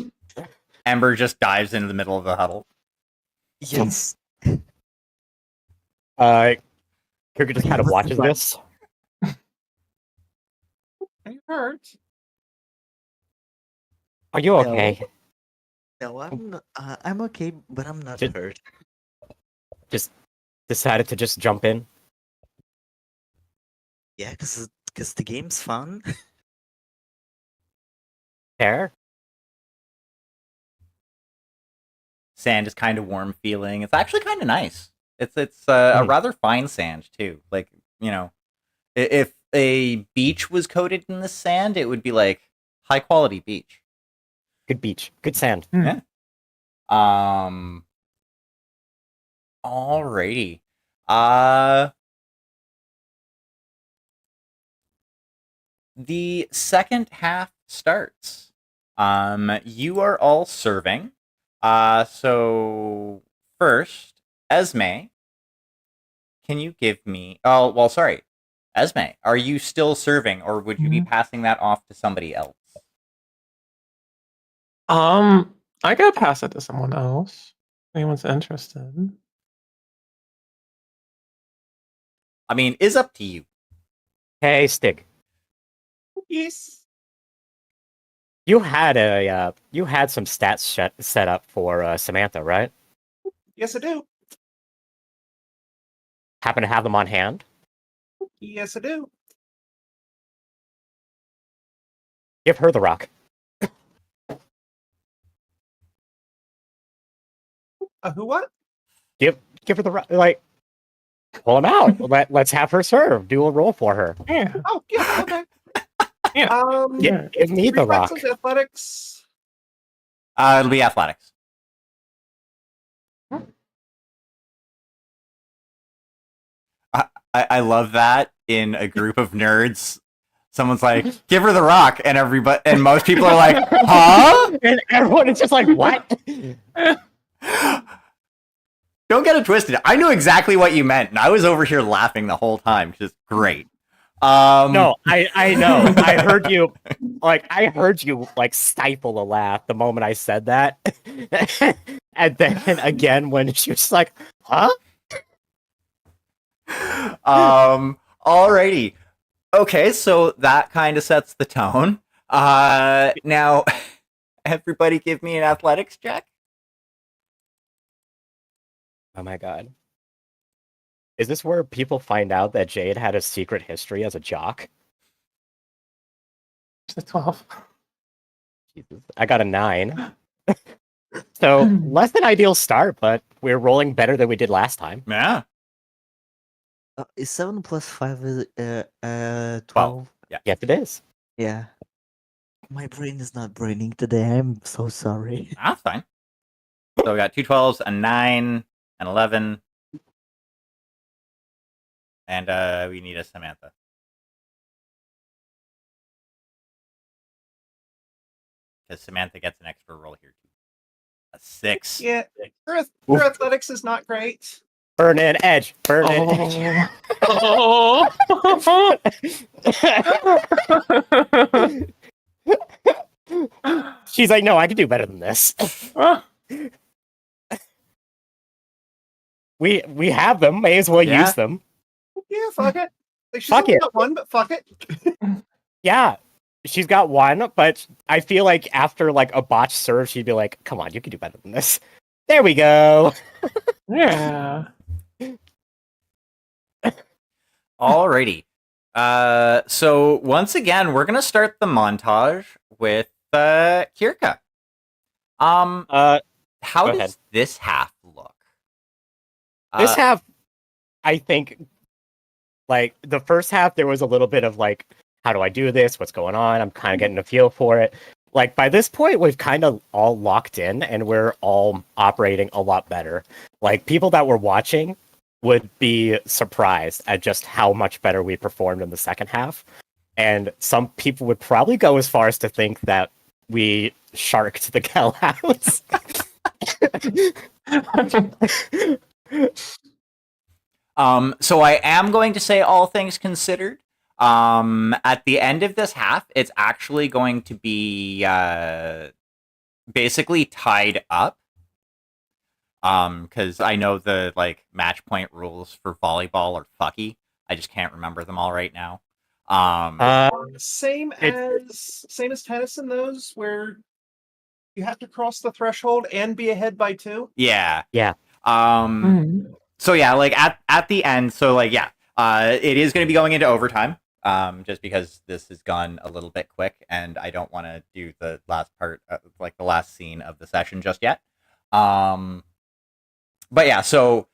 Ember just dives into the middle of the huddle. Yes. Kirk just kind of watches this. Are you hurt? Are you okay? No, I'm okay, but I'm not Just- hurt. Just decided to just jump in. Yeah, because the game's fun. Fair. Sand is kind of warm feeling. It's actually kind of nice. It's a rather fine sand too. Like, if a beach was coated in the sand, it would be like high quality beach. Good beach. Good sand. Yeah. Alrighty. The second half starts. You are all serving. So first, Esme, can you give me? Oh, well, sorry, Esme, are you still serving, or would you be passing that off to somebody else? I could pass it to someone else. If anyone's interested. I mean, is up to you. Hey, Stig. Yes. You had some stats set up for Samantha, right? Yes, I do. Happen to have them on hand? Yes, I do. Give her the rock. Who what? Give her the rock. Like, pull him out. Let's have her serve. Do a roll for her. Yeah. Oh, yeah, okay. Yeah. Give me the rock. reflexes, athletics. It'll be athletics. I love that in a group of nerds. Someone's like, "Give her the rock," and most people are like, "Huh?" And everyone is just like, "What?" Don't get it twisted. I knew exactly what you meant, and I was over here laughing the whole time, which is great. No, I know. I heard you. I heard you stifle a laugh the moment I said that, and then again when she was like, "Huh?" Alrighty. Okay, so that kind of sets the tone. Now, everybody give me an athletics check. Oh my god. Is this where people find out that Jade had a secret history as a jock? It's a 12. Jesus. I got a 9. So, less than ideal start, but we're rolling better than we did last time. Yeah. Is 7 plus 5 is 12? 12. Yeah. Yes, it is. Yeah. My brain is not braining today. I'm so sorry. That's fine. So we got 2 12s, a 9, an 11, and we need a Samantha. Because Samantha gets an extra roll here too. A 6. Yeah, her athletics is not great. Burn in edge. Burn in edge. Oh. She's like, no, I can do better than this. We have them. May as well use them. Yeah, fuck it. Like, she's Fuck only it. got one, but fuck it. Yeah, she's got one, but I feel like after a botch serve, she'd be like, come on, you can do better than this. There we go. Yeah. Alrighty. So once again, we're gonna start the montage with Kirka. How Go does ahead. this half look? This half, I think, the first half, there was a little bit of how do I do this? What's going on? I'm kind of getting a feel for it. By this point, we've kind of all locked in and we're all operating a lot better. People that were watching would be surprised at just how much better we performed in the second half. And some people would probably go as far as to think that we sharked the Kel house. So I am going to say, all things considered, at the end of this half, it's actually going to be basically tied up. Because I know the match point rules for volleyball are fucky. I just can't remember them all right now. Same as tennis in those, where you have to cross the threshold and be ahead by 2. Yeah. Yeah. So yeah, at the end, so it is going to be going into overtime. Just because this has gone a little bit quick, and I don't want to do the last part, the last scene of the session just yet. But yeah, so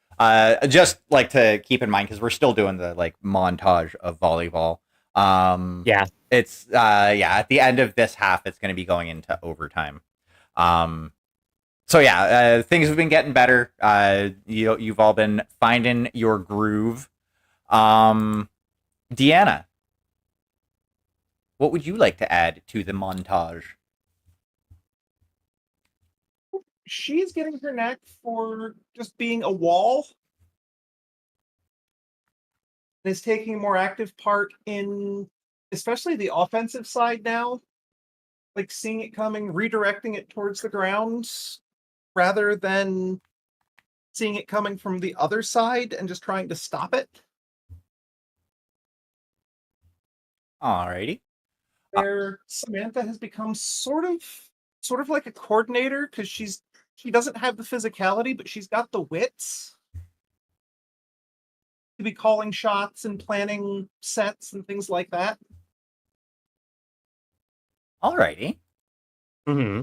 just to keep in mind, because we're still doing the montage of volleyball. Yeah. It's at the end of this half, it's going to be going into overtime. So yeah, things have been getting better. You've all been finding your groove. Deanna, what would you like to add to the montage? she's getting her knack for just being a wall and is taking a more active part in especially the offensive side now. Like seeing it coming, redirecting it towards the ground rather than seeing it coming from the other side and just trying to stop it. Alrighty. Where Samantha has become sort of like a coordinator because she doesn't have the physicality, but she's got the wits to be calling shots and planning sets and things like that. Alrighty. Hmm.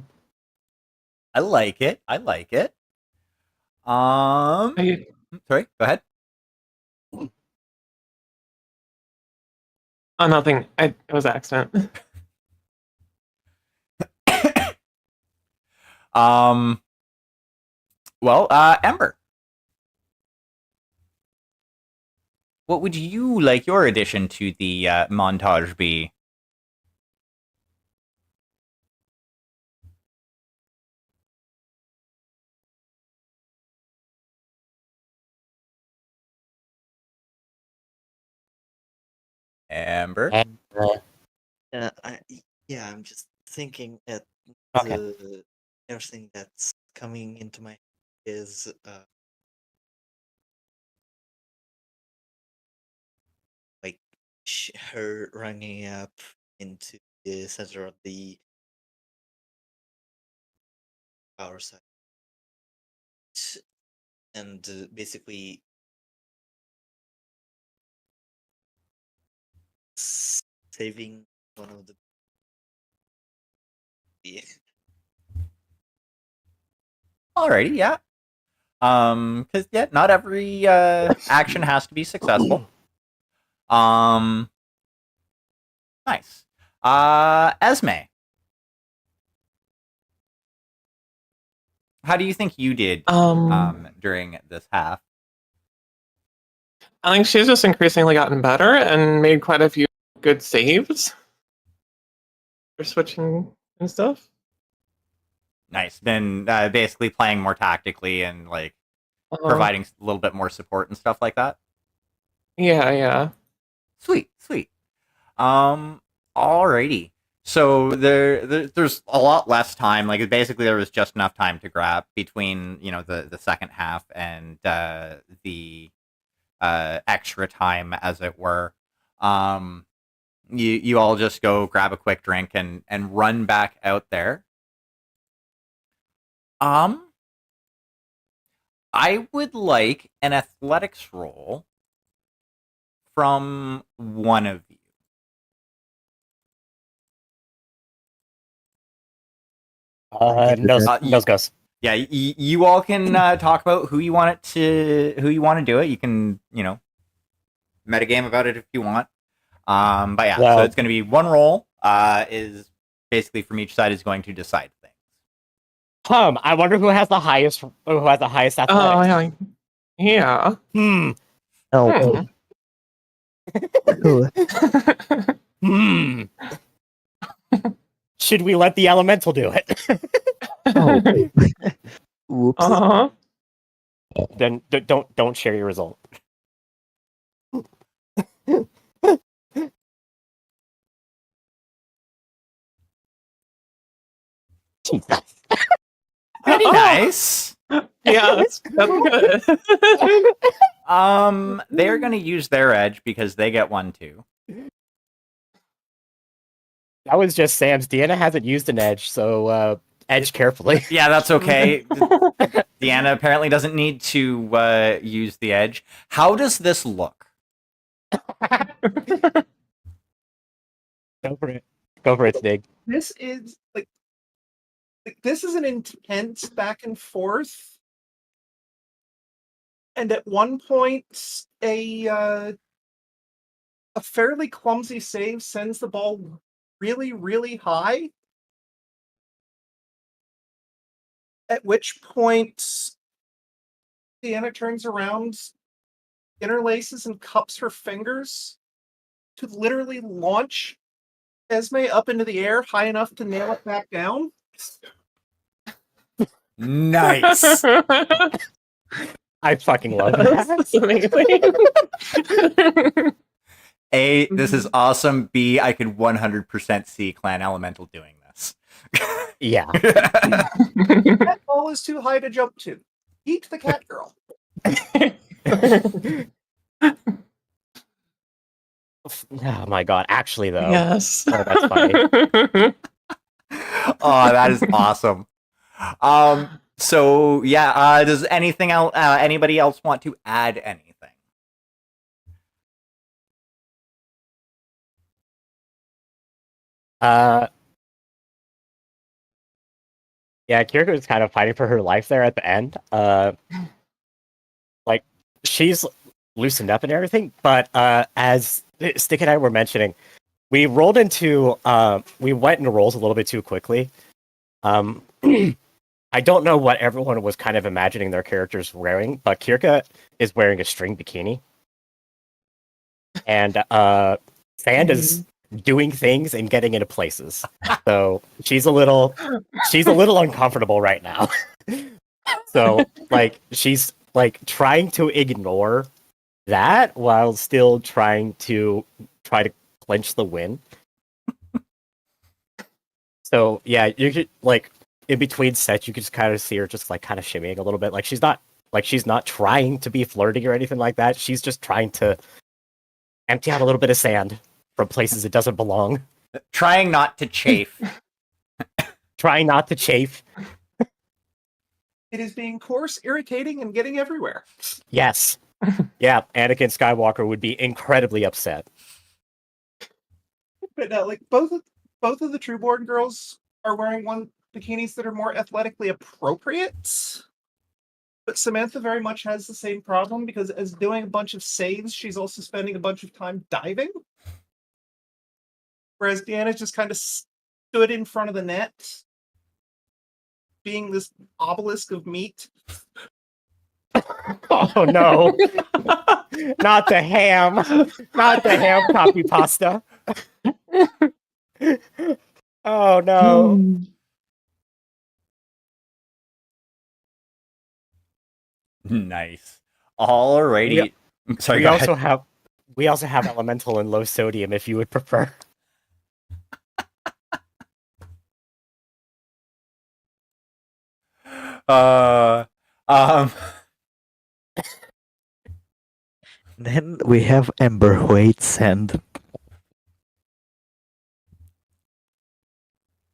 I like it. I like it. I, Sorry, go ahead. oh, nothing. It was an accident. Well, Ember. What would you like your addition to the montage be? Amber? And, Yeah, I'm just thinking that Okay. the first thing that's coming into my head is like her running up into the center of the power site and basically saving one of the Alrighty, yeah. Because yeah, not every action has to be successful. Nice. Esme. How do you think you did during this half? I think she's just increasingly gotten better and made quite a few good saves for switching and stuff. Nice. Been basically playing more tactically and like Uh-huh. providing a little bit more support and stuff like that. Yeah. Sweet. Alrighty. So there's a lot less time. Like basically there was just enough time to grab between the second half and the extra time, as it were. You all just go grab a quick drink and run back out there. I would like an athletics roll from one of you. Nose goes. Yeah, you all can talk about who you want to do it. You can metagame about it if you want. But yeah, so Well- it's going to be one roll. Is basically from each side is going to decide things. I wonder who has the highest athletics. Oh, yeah. Yeah. Oh, Hmm. Should we let the elemental do it? oh, wait. Whoops. Uh-huh. Then don't share your result. Jesus. Pretty Oh. nice. Yeah, that's good. They're going to use their edge because they get one too. That was just Sam's. Deanna hasn't used an edge, so edge carefully. Yeah, that's okay. Deanna apparently doesn't need to use the edge. How does this look? Go for it, Stig. This is like this is an intense back and forth. And at one point, a fairly clumsy save sends the ball really, really high. At which point, Deanna turns around, interlaces and cups her fingers to literally launch Esme up into the air high enough to nail it back down. Nice. I fucking love that. That's amazing. This is awesome. B, I could 100% see Clan Elemental doing this. Yeah. That ball is too high to jump to. Eat the cat girl. Oh my god. Actually, though. Yes. Oh, that's funny. Oh, that is awesome. So yeah, does anything else? Anybody else want to add anything? Uh, yeah, Kiriko is kind of fighting for her life there at the end. Like she's loosened up and everything, but as Stick and I were mentioning, we rolled into we went into rolls a little bit too quickly. I don't know what everyone was kind of imagining their characters wearing, but Kirka is wearing a string bikini, and Sand is doing things and getting into places. So she's a little uncomfortable right now. So like she's like trying to ignore that while still trying to clinch the win. So yeah, you could like in between sets you could just kind of see her just like kind of shimmying a little bit. Like she's not trying to be flirty or anything like that. She's just trying to empty out a little bit of sand from places it doesn't belong. Trying not to chafe. Trying not to chafe. It is being coarse, irritating, and getting everywhere. Yes. Yeah, Anakin Skywalker would be incredibly upset. But no, like both of the Trueborn girls are wearing bikinis that are more athletically appropriate. But Samantha very much has the same problem because as doing a bunch of saves, she's also spending a bunch of time diving. Whereas Deanna just kind of stood in front of the net, being this obelisk of meat. Oh no. Not the ham. Not the ham copy pasta. Oh no. Nice. Alrighty. Sorry, we go also ahead. have elemental and low sodium if you would prefer. Uh, um, Then we have Amber Waits and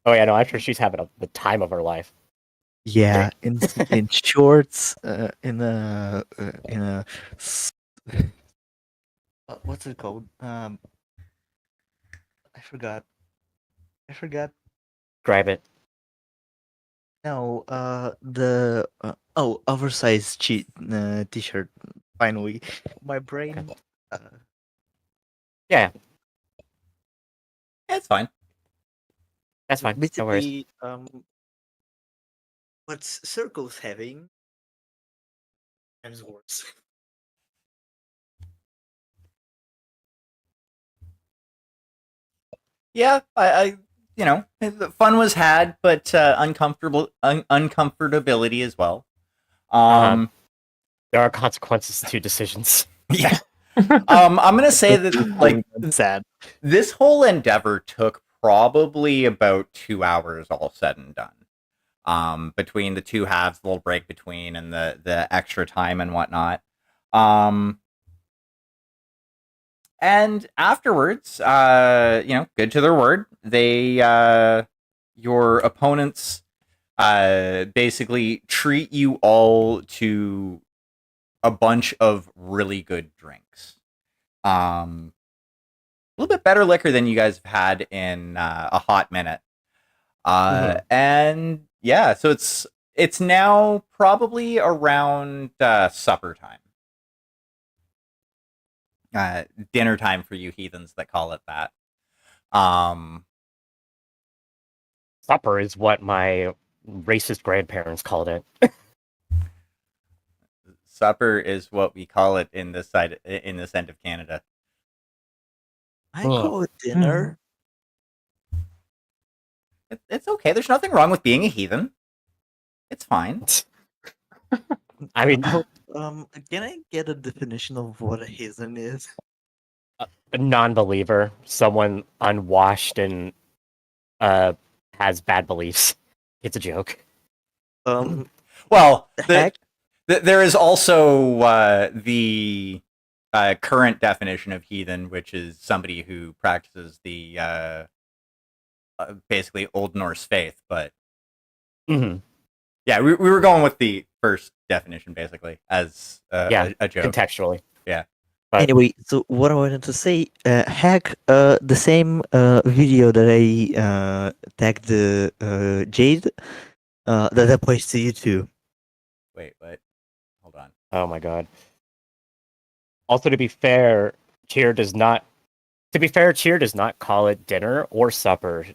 Oh yeah, no, I'm sure she's having the time of her life. yeah, in shorts, in a what's it called? I forgot. Grab it. No, the oversized t-shirt. Finally, my brain. Yeah, it's fine. that's fine. No worries. Basically, what's Circle's having? Times worse. Yeah, I the fun was had, but uncomfortability as well. There are consequences to decisions. Yeah. I'm gonna say that like Sad. this whole endeavor took probably about 2 hours all said and done. Between the two halves, the little break between, and the extra time and whatnot. And afterwards, good to their word. They, your opponents, basically treat you all to a bunch of really good drinks. A little bit better liquor than you guys have had in a hot minute. And yeah, so it's now probably around supper time. Dinner time for you heathens that call it that. Supper is what my racist grandparents called it. Supper is what we call it in this end of Canada. I call it dinner. It's okay. There's nothing wrong with being a heathen. It's fine. I mean, Can I get a definition of what a heathen is? a non-believer, someone unwashed and has bad beliefs. It's a joke. Well, Heck, there is also the current definition of heathen, which is somebody who practices the basically Old Norse faith. But Mhm. yeah, we were going with the first definition basically as Yeah, a joke. contextually. Yeah. But- anyway, so what I wanted to say, Hack, the same video that I tagged Jade, that I posted to you too. Wait, what? Hold on. Oh my god. Also, to be fair, Cheer does not. To be fair, Cheer does not call it dinner or supper.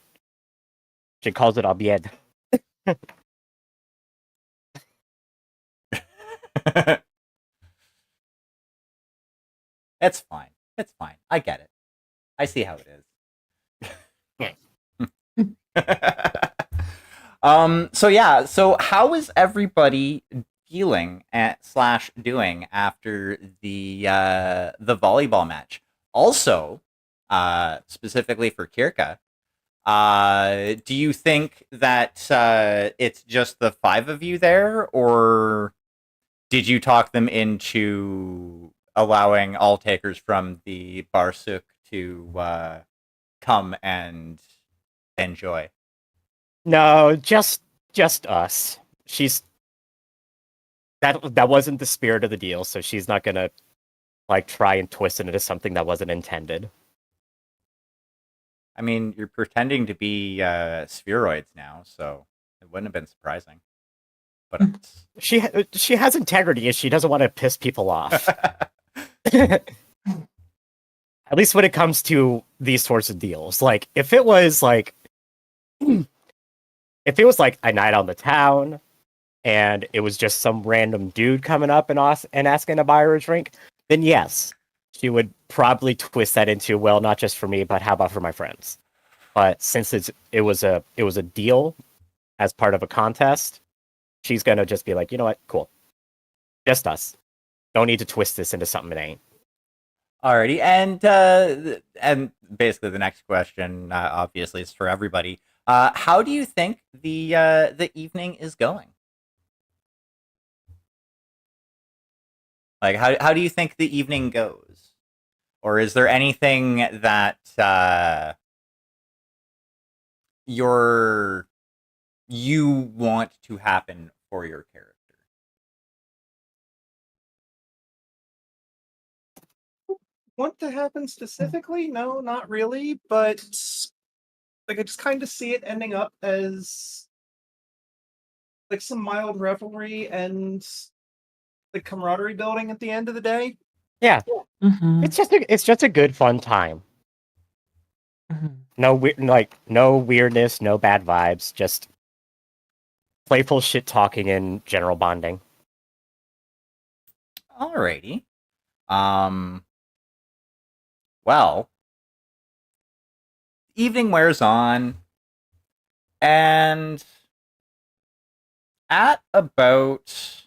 She calls it abied. It's fine. It's fine. I get it. I see how it is. So yeah. So how is everybody feeling at slash doing after the volleyball match? Also, specifically for Kirka, do you think that it's just the five of you there, or did you talk them into allowing all takers from the Barsuk to come and enjoy? No, just us. She's that wasn't the spirit of the deal, so she's not gonna like try and twist it into something that wasn't intended. I mean, you're pretending to be spheroids now, so it wouldn't have been surprising. But She has integrity, and she doesn't want to piss people off. At least when it comes to these sorts of deals. Like if it was like a night on the town and it was just some random dude coming up and asking to buy her a drink, then yes, she would probably twist that into, well, not just for me, but how about for my friends? But since it was a deal as part of a contest, she's gonna just be like, you know what, cool, just us. Don't need to twist this into something it ain't. alrighty, and basically the next question, obviously, is for everybody. How do you think the evening is going? Like, how do you think the evening goes? Or is there anything that you want to happen for your character? Want to happen specifically? No, not really. But like, I just kind of see it ending up as like some mild revelry and like camaraderie building at the end of the day. Yeah, Mhm. it's just a good fun time. Mhm. No no weirdness, no bad vibes, just playful shit talking and general bonding. Alrighty. Well, evening wears on, and at about,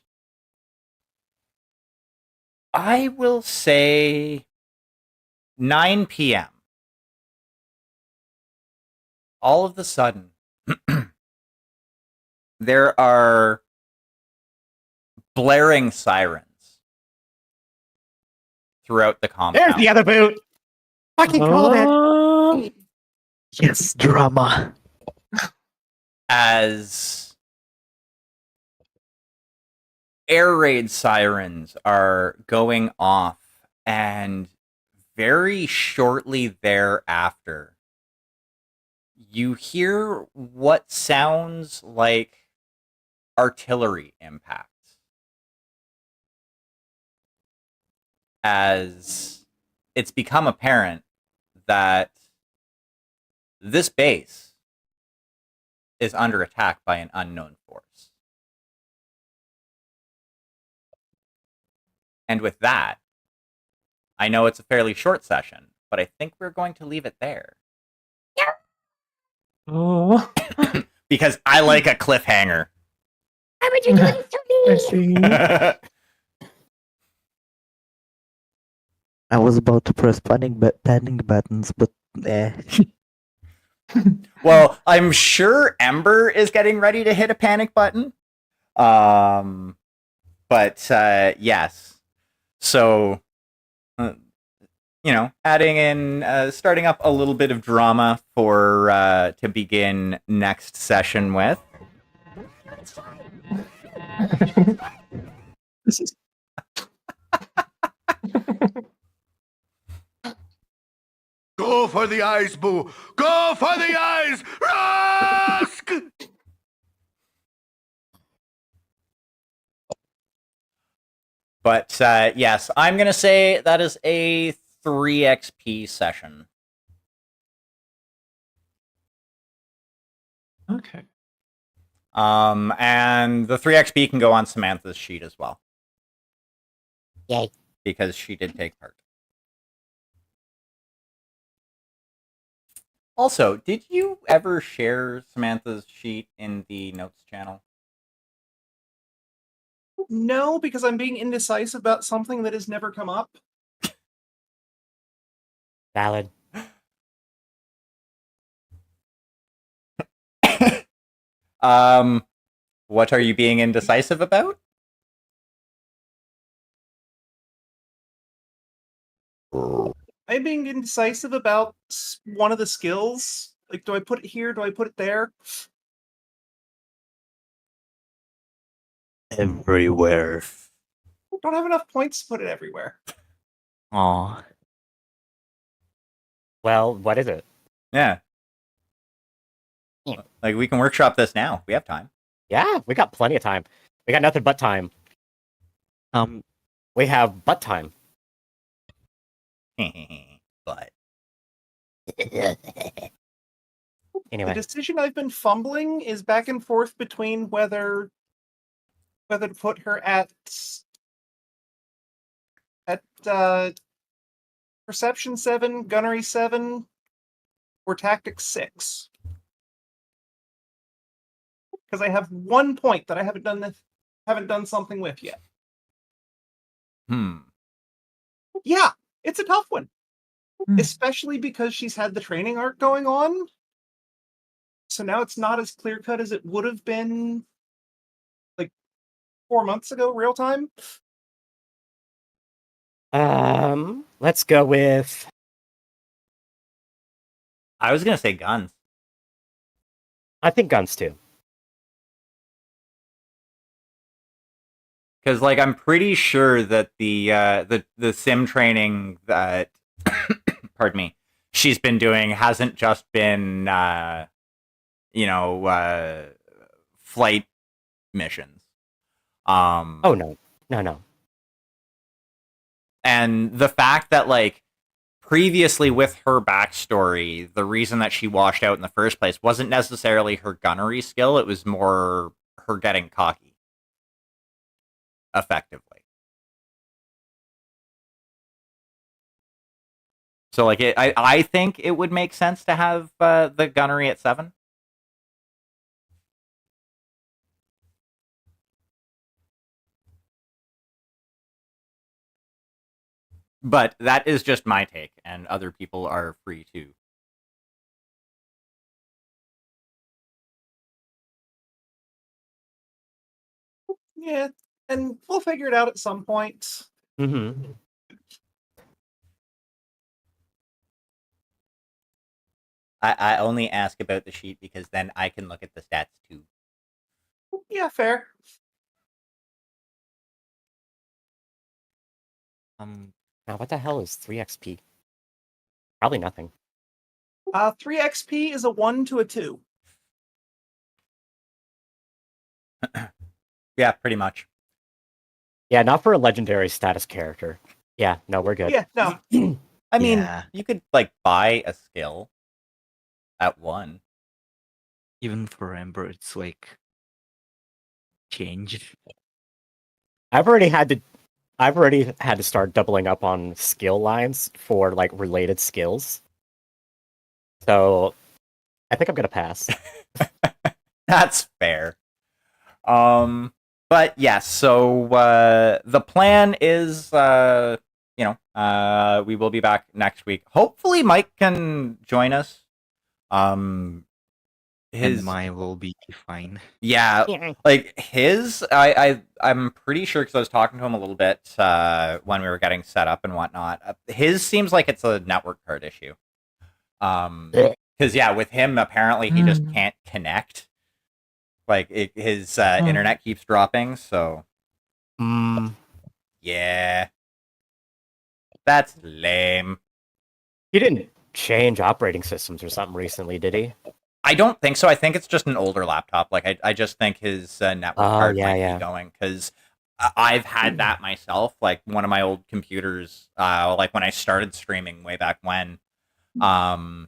I will say, 9 p.m., all of a sudden, there are blaring sirens throughout the compound. There's the other boot. Fucking called it. Oh. Yes, drama. As air raid sirens are going off, and very shortly thereafter, you hear what sounds like artillery impacts as it's become apparent that this base is under attack by an unknown force. And with that, I know it's a fairly short session, but I think we're going to leave it there. Oh. Because I like a cliffhanger. Why would you do this to me? I see. I was about to press panic buttons, but Well, I'm sure Ember is getting ready to hit a panic button. But yes. So, adding in, starting up a little bit of drama for to begin next session with. This is Go for the eyes, Boo! Go for the eyes! Rusk! But yes, I'm going to say that is a 3 XP session. okay. And the 3 XP can go on Samantha's sheet as well. Yay. Because she did take part. Also, did you ever share Samantha's sheet in the notes channel? No, because I'm being indecisive about something that has never come up. Valid. What are you being indecisive about? I'm being indecisive about one of the skills. Like, do I put it here? Do I put it there? everywhere. Don't have enough points to put it everywhere. Aw. Well, what is it? Yeah. Yeah. Like, we can workshop this now. We have time. Yeah, we got plenty of time. We got nothing but time. We have butt time. But Anyway. The decision I've been fumbling is back and forth between whether to put her at Perception 7, Gunnery 7, or Tactics 6. Because I have 1 point that I haven't done something with yet. Yeah, it's a tough one. Especially because she's had the training arc going on. So now it's not as clear cut as it would have been like 4 months ago, real time. Let's go with I was gonna say guns. I think guns too. Because, like, I'm pretty sure that the sim training that, pardon me, she's been doing hasn't just been, flight missions. Oh no. And the fact that, like, previously with her backstory, the reason that she washed out in the first place wasn't necessarily her gunnery skill; it was more her getting cocky. Effectively. So, like, I think it would make sense to have the gunnery at 7. But that is just my take, and other people are free to. Yeah, and we'll figure it out at some point. Mm-hmm. I only ask about the sheet because then I can look at the stats too. Yeah, fair. Now what the hell is 3 XP? Probably nothing. 3 XP is a 1 to a 2. Yeah, pretty much. Yeah, not for a legendary status character. Yeah, no, we're good. Yeah, no. I mean, Yeah. you could, like, buy a skill at 1. Even for Ember, it's like changed. I've already had to start doubling up on skill lines for like related skills. So I think I'm gonna pass. That's fair. But yes, so the plan is, we will be back next week. Hopefully, Mike can join us. And His mine will be fine. yeah, like I'm pretty sure because I was talking to him a little bit when we were getting set up and whatnot. His seems like it's a network card issue. Because yeah, with him apparently he just can't connect. Like his internet keeps dropping. So yeah, that's lame. He didn't change operating systems or something recently, did he? I don't think so. I think it's just an older laptop. Like I just think his network card might be going because I've had that myself. Like one of my old computers, like when I started streaming way back when. And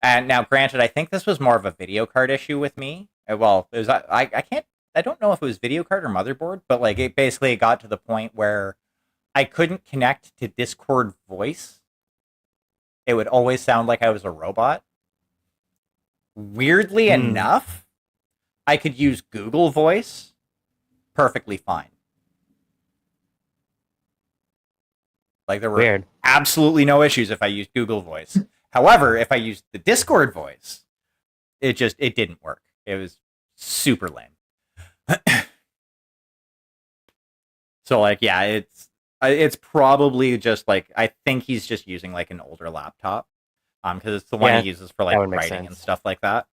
now, granted, I think this was more of a video card issue with me. Well, it was I can't. I don't know if it was video card or motherboard, but like it basically got to the point where I couldn't connect to Discord voice. It would always sound like I was a robot. Weirdly enough, I could use Google Voice perfectly fine. Like there were absolutely no issues if I used Google Voice. However, if I used the Discord voice, it didn't work. It was super lame. So like, yeah, it's probably just like I think he's just using like an older laptop, because it's the one he uses for like writing and stuff like that.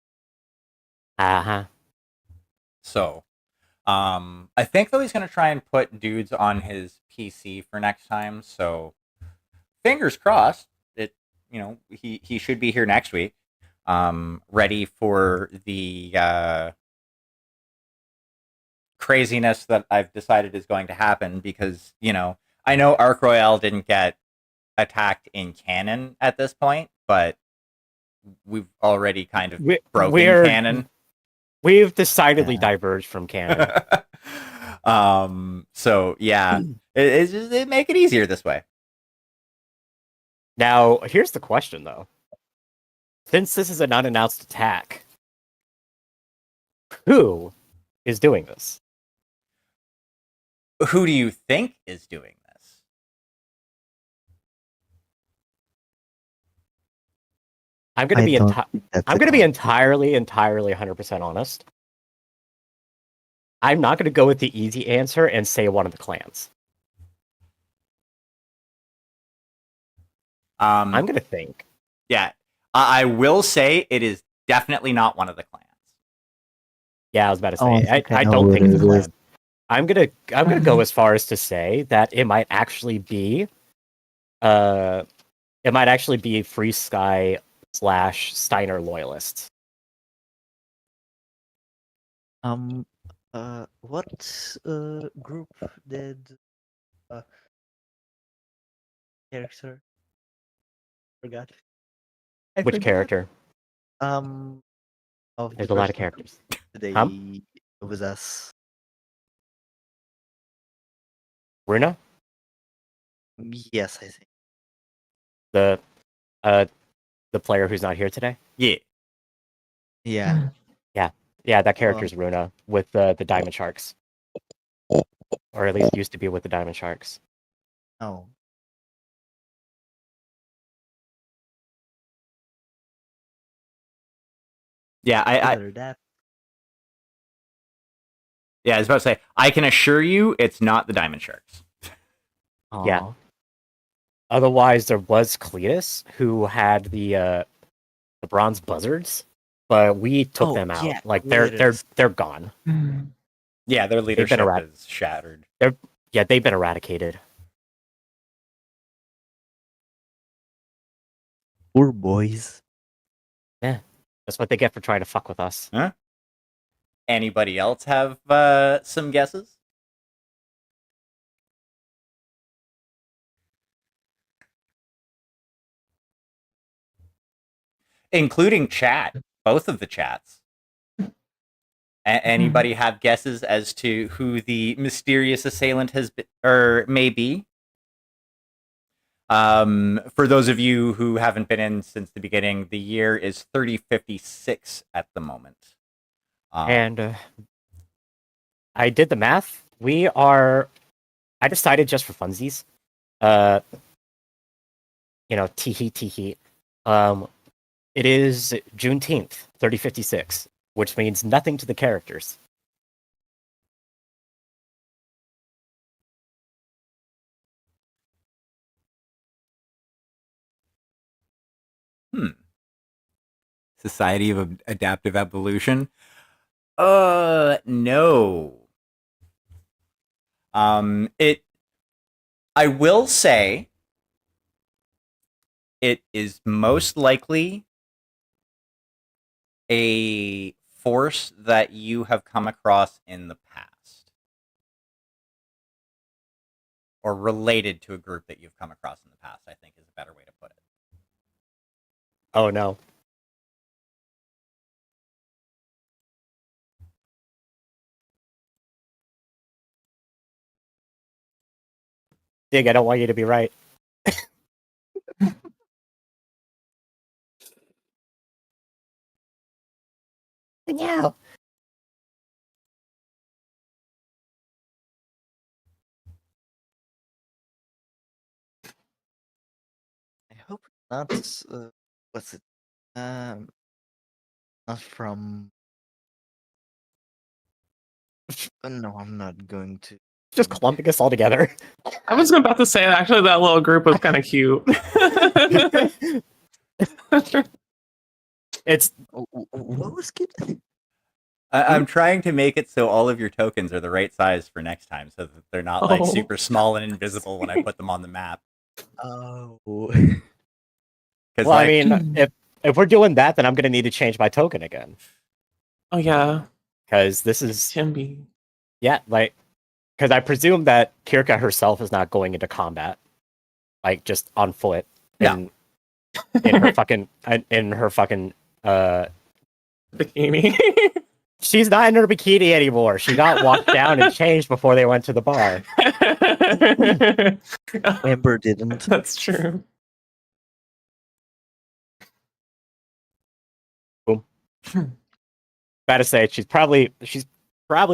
So, I think though he's gonna try and put dudes on his PC for next time. So, fingers crossed. He should be here next week, ready for the craziness that I've decided is going to happen because, I know Arc Royale didn't get attacked in canon at this point, but we've already kind of broken canon. We've decidedly diverged from canon. So yeah, it make it easier this way. Now, here's the question, though. Since this is an unannounced attack, who is doing this? Who do you think is doing this? I'm going to be entirely 100% honest. I'm not going to go with the easy answer and say one of the clans. I'm going to think. Yeah, I will say it is definitely not one of the clans. Yeah, I was about to say. I don't think it's a clan. I'm gonna go as far as to say that it might actually be, Free Sky / Steiner loyalists. What group did character forgot? Which character? Of There's a lot of characters. Today with us. Runa? Yes, I think. The player who's not here today? Yeah. Yeah. Yeah, that character's Runa with the Diamond Sharks. Or at least used to be with the Diamond Sharks. Oh. Yeah, Yeah, I was about to say, I can assure you it's not the Diamond Sharks. Aww. Yeah. Otherwise, there was Cletus, who had the bronze buzzards, but we took them out. Yeah, like they're gone. Yeah, their leadership is shattered. They've been eradicated. Poor boys. Yeah, that's what they get for trying to fuck with us. Huh? Anybody else have some guesses? Including chat, both of the chats. Anybody have guesses as to who the mysterious assailant has been, or may be? For those of you who haven't been in since the beginning, the year is 3056 at the moment. And I did the math. I decided just for funsies. Tee. It is Juneteenth, 3056, which means nothing to the characters. Society of Adaptive Evolution. No. I will say it is most likely a force that you have come across in the past. Or related to a group that you've come across in the past, I think is a better way to put it. Oh no. Dig, I don't want you to be right. No. I hope not. What's it? Not from. No, I'm not going to. Just clumping us all together. I was about to say actually that little group was kind of cute. It's What was good? I'm trying to make it so all of your tokens are the right size for next time, so that they're not like Oh. super small and invisible when I put them on the map. Oh. Because well, I mean, if we're doing that, then I'm gonna need to change my token again. Oh yeah, Because this is Timby. because I presume that Kirka herself is not going into combat, like just on foot. No. In her fucking Bikini. she's not in her bikini anymore. She got walked down and changed before they went to the bar. Amber didn't. That's true. Gotta say, she's probably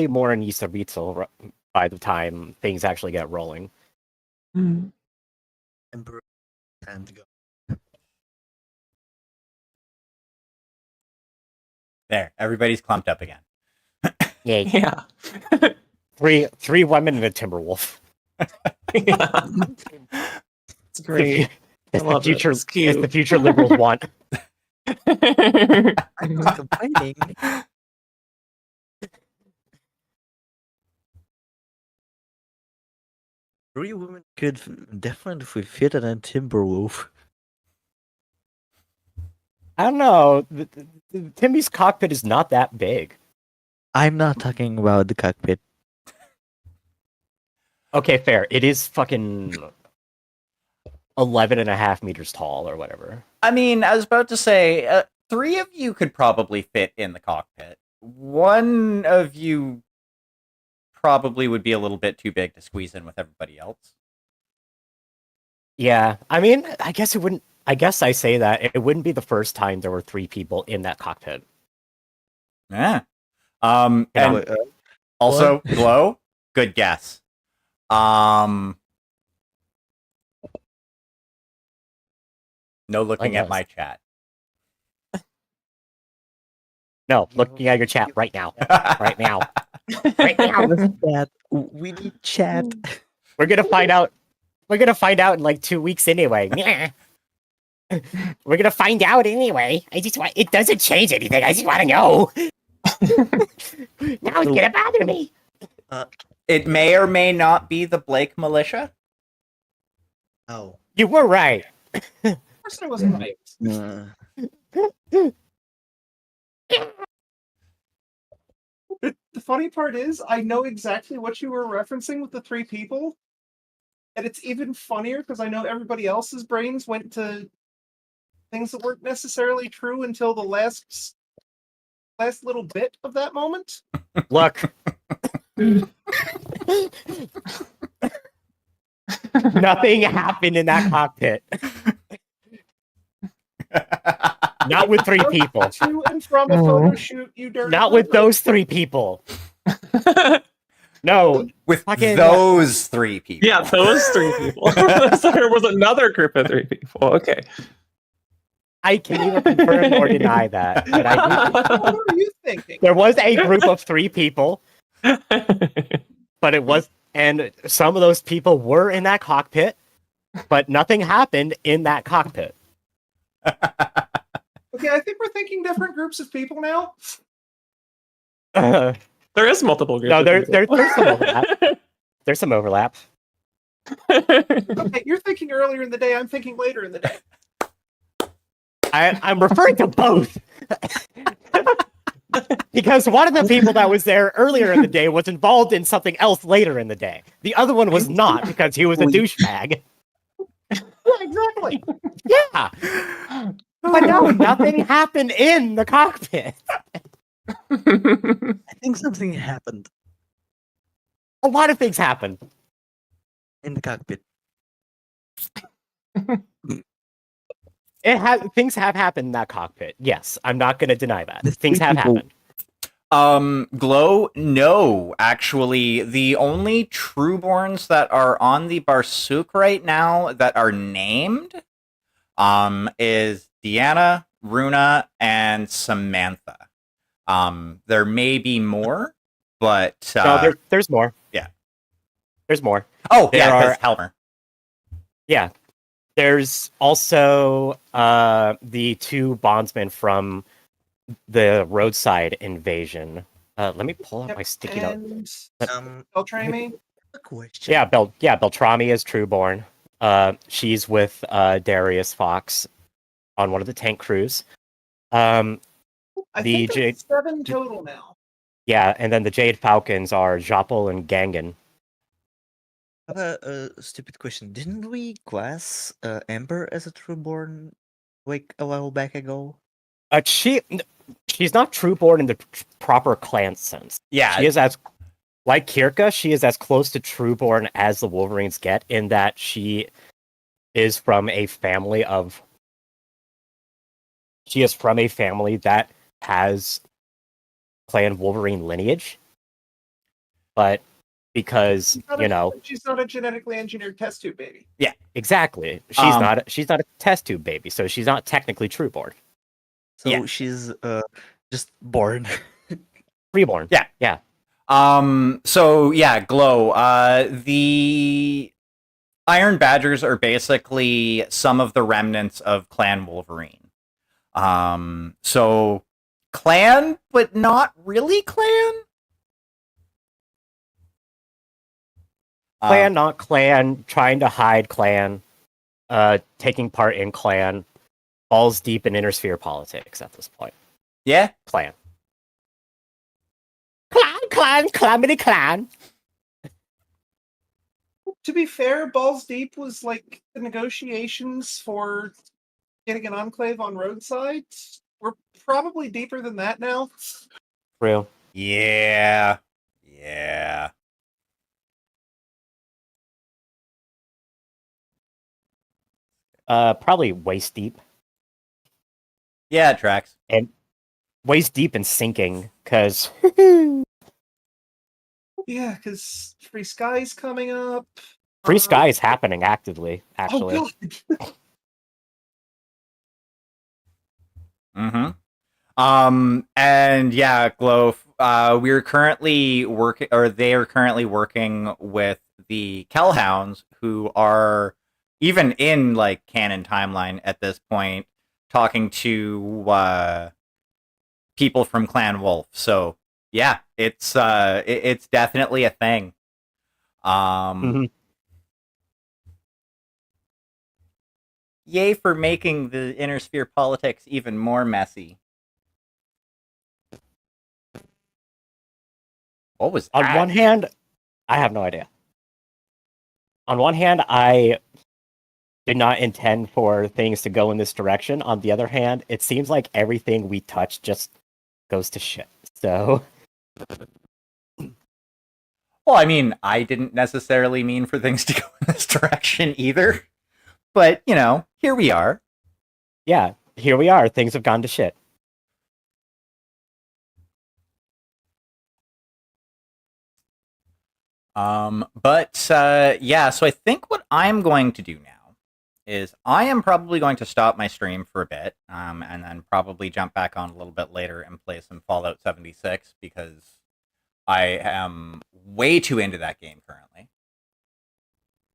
more in Ysaritzel by the time things actually get rolling. Mm. Amber and go. there, everybody's clumped up again. Yay. Yeah. Three women and a Timberwolf. Yeah. It's great. I It's the love it. future. It's It's cute. the future liberals want. I'm not complaining. Three women could definitely fit in a Timberwolf. I don't know. Timmy's cockpit is not that big. I'm not talking about the cockpit. Okay, fair. It is fucking 11.5 meters tall or whatever. I mean, I was about to say, 3 of you could probably fit in the cockpit. 1 of you probably would be a little bit too big to squeeze in with everybody else. Yeah, I mean, I guess it wouldn't. I guess I say that it wouldn't be the first time there were 3 people in that cockpit. Yeah. You know, And also, Glow, good guess. No looking at guess. my chat. No, looking at your chat right now. Right now. Right now. Chat. We need chat. We're gonna find out. We're gonna find out in like 2 weeks anyway. Yeah. We're gonna find out anyway. I just want. It doesn't change anything. I just want to know. Now it's gonna bother me. It may or may not be the Blake militia. Oh. You were right. Of course I wasn't right. The funny part is, I know exactly what you were referencing with the 3 people, and it's even funnier because I know everybody else's brains went to things that weren't necessarily true until the last little bit of that moment. Look. Nothing happened in that cockpit. Not with 3 people. To and from a photo shoot, you dirty Not with little- those 3 people. No, With Fucking- those three people. Yeah, those three people. So there was another group of three people. Okay. I can neither confirm or deny that. But I do, What were you thinking? there was a group of 3 people, but it was, and some of those people were in that cockpit, but nothing happened in that cockpit. Okay, I think we're thinking different groups of people now. There is multiple groups. No, of there's people. some overlap. There's some overlap. Okay, you're thinking earlier in the day. I'm thinking later in the day. I'm referring to both. Because one of the people that was there earlier in the day was involved in something else later in the day. The other one was not because he was a douchebag. Exactly. Yeah. But no, nothing happened in the cockpit. I think something happened A lot of things happened. in the cockpit. Things have happened in that cockpit. Yes, I'm not going to deny that. The Things three have people- happened. Glow, no. Actually, the only Trueborns that are on the Barsook right now that are named is Deanna, Runa, and Samantha. There may be more, but No, there's more. Yeah. There's more. oh there yeah, are- because Helmer. Yeah. There's also the 2 bondsmen from the roadside invasion. Let me pull up Yep, my sticky note. And Beltrami. A question. Yeah, Beltrami is Trueborn. She's with Darius Fox on one of the tank crews. I The think Jade- that's 7 total now. Yeah, and then the Jade Falcons are Jopel and Gangan. A stupid question. Didn't we class Ember as a trueborn like a while back ago? She's not Trueborn in the proper clan sense. Yeah, She is as like Kirka, she is as close to Trueborn as the Wolverines get in that she is from a family that has clan Wolverine lineage. But because, She's not a genetically engineered test tube baby. exactly, she's not a test tube baby, so she's not technically Trueborn. So Yeah. she's just born. Reborn. Yeah. Yeah. So yeah, Glow. The Iron Badgers are basically some of the remnants of Clan Wolverine. So clan, but not really clan. Clan, not clan, trying to hide clan, taking part in clan, balls deep in intersphere politics at this point. Yeah. Clan. Clan, calamity clan. To be fair, Balls Deep was like the negotiations for getting an enclave on roadside. We're probably deeper than that now. Real. Yeah. Yeah. Probably waist deep. Yeah, it tracks. And waist deep and sinking, because Yeah, because Free Sky's coming up. Free Sky is happening actively, actually. Oh, God. And yeah, Glow, we're currently working, or they are currently working with the Kellhounds, who are even in like canon timeline at this point, talking to people from Clan Wolf. So yeah, it's definitely a thing. Mhm. Yay for making the intersphere politics even more messy. What was On that? one hand, I have no idea. On one hand, I did not intend for things to go in this direction. On the other hand, it seems like everything we touch just goes to shit. So, Well, I mean, I didn't necessarily mean for things to go in this direction either. But, you know, here we are. yeah, here we are. Things have gone to shit. Yeah, so I think what I'm going to do now is I am probably going to stop my stream for a bit, and then probably jump back on a little bit later and play some Fallout 76 because I am way too into that game currently.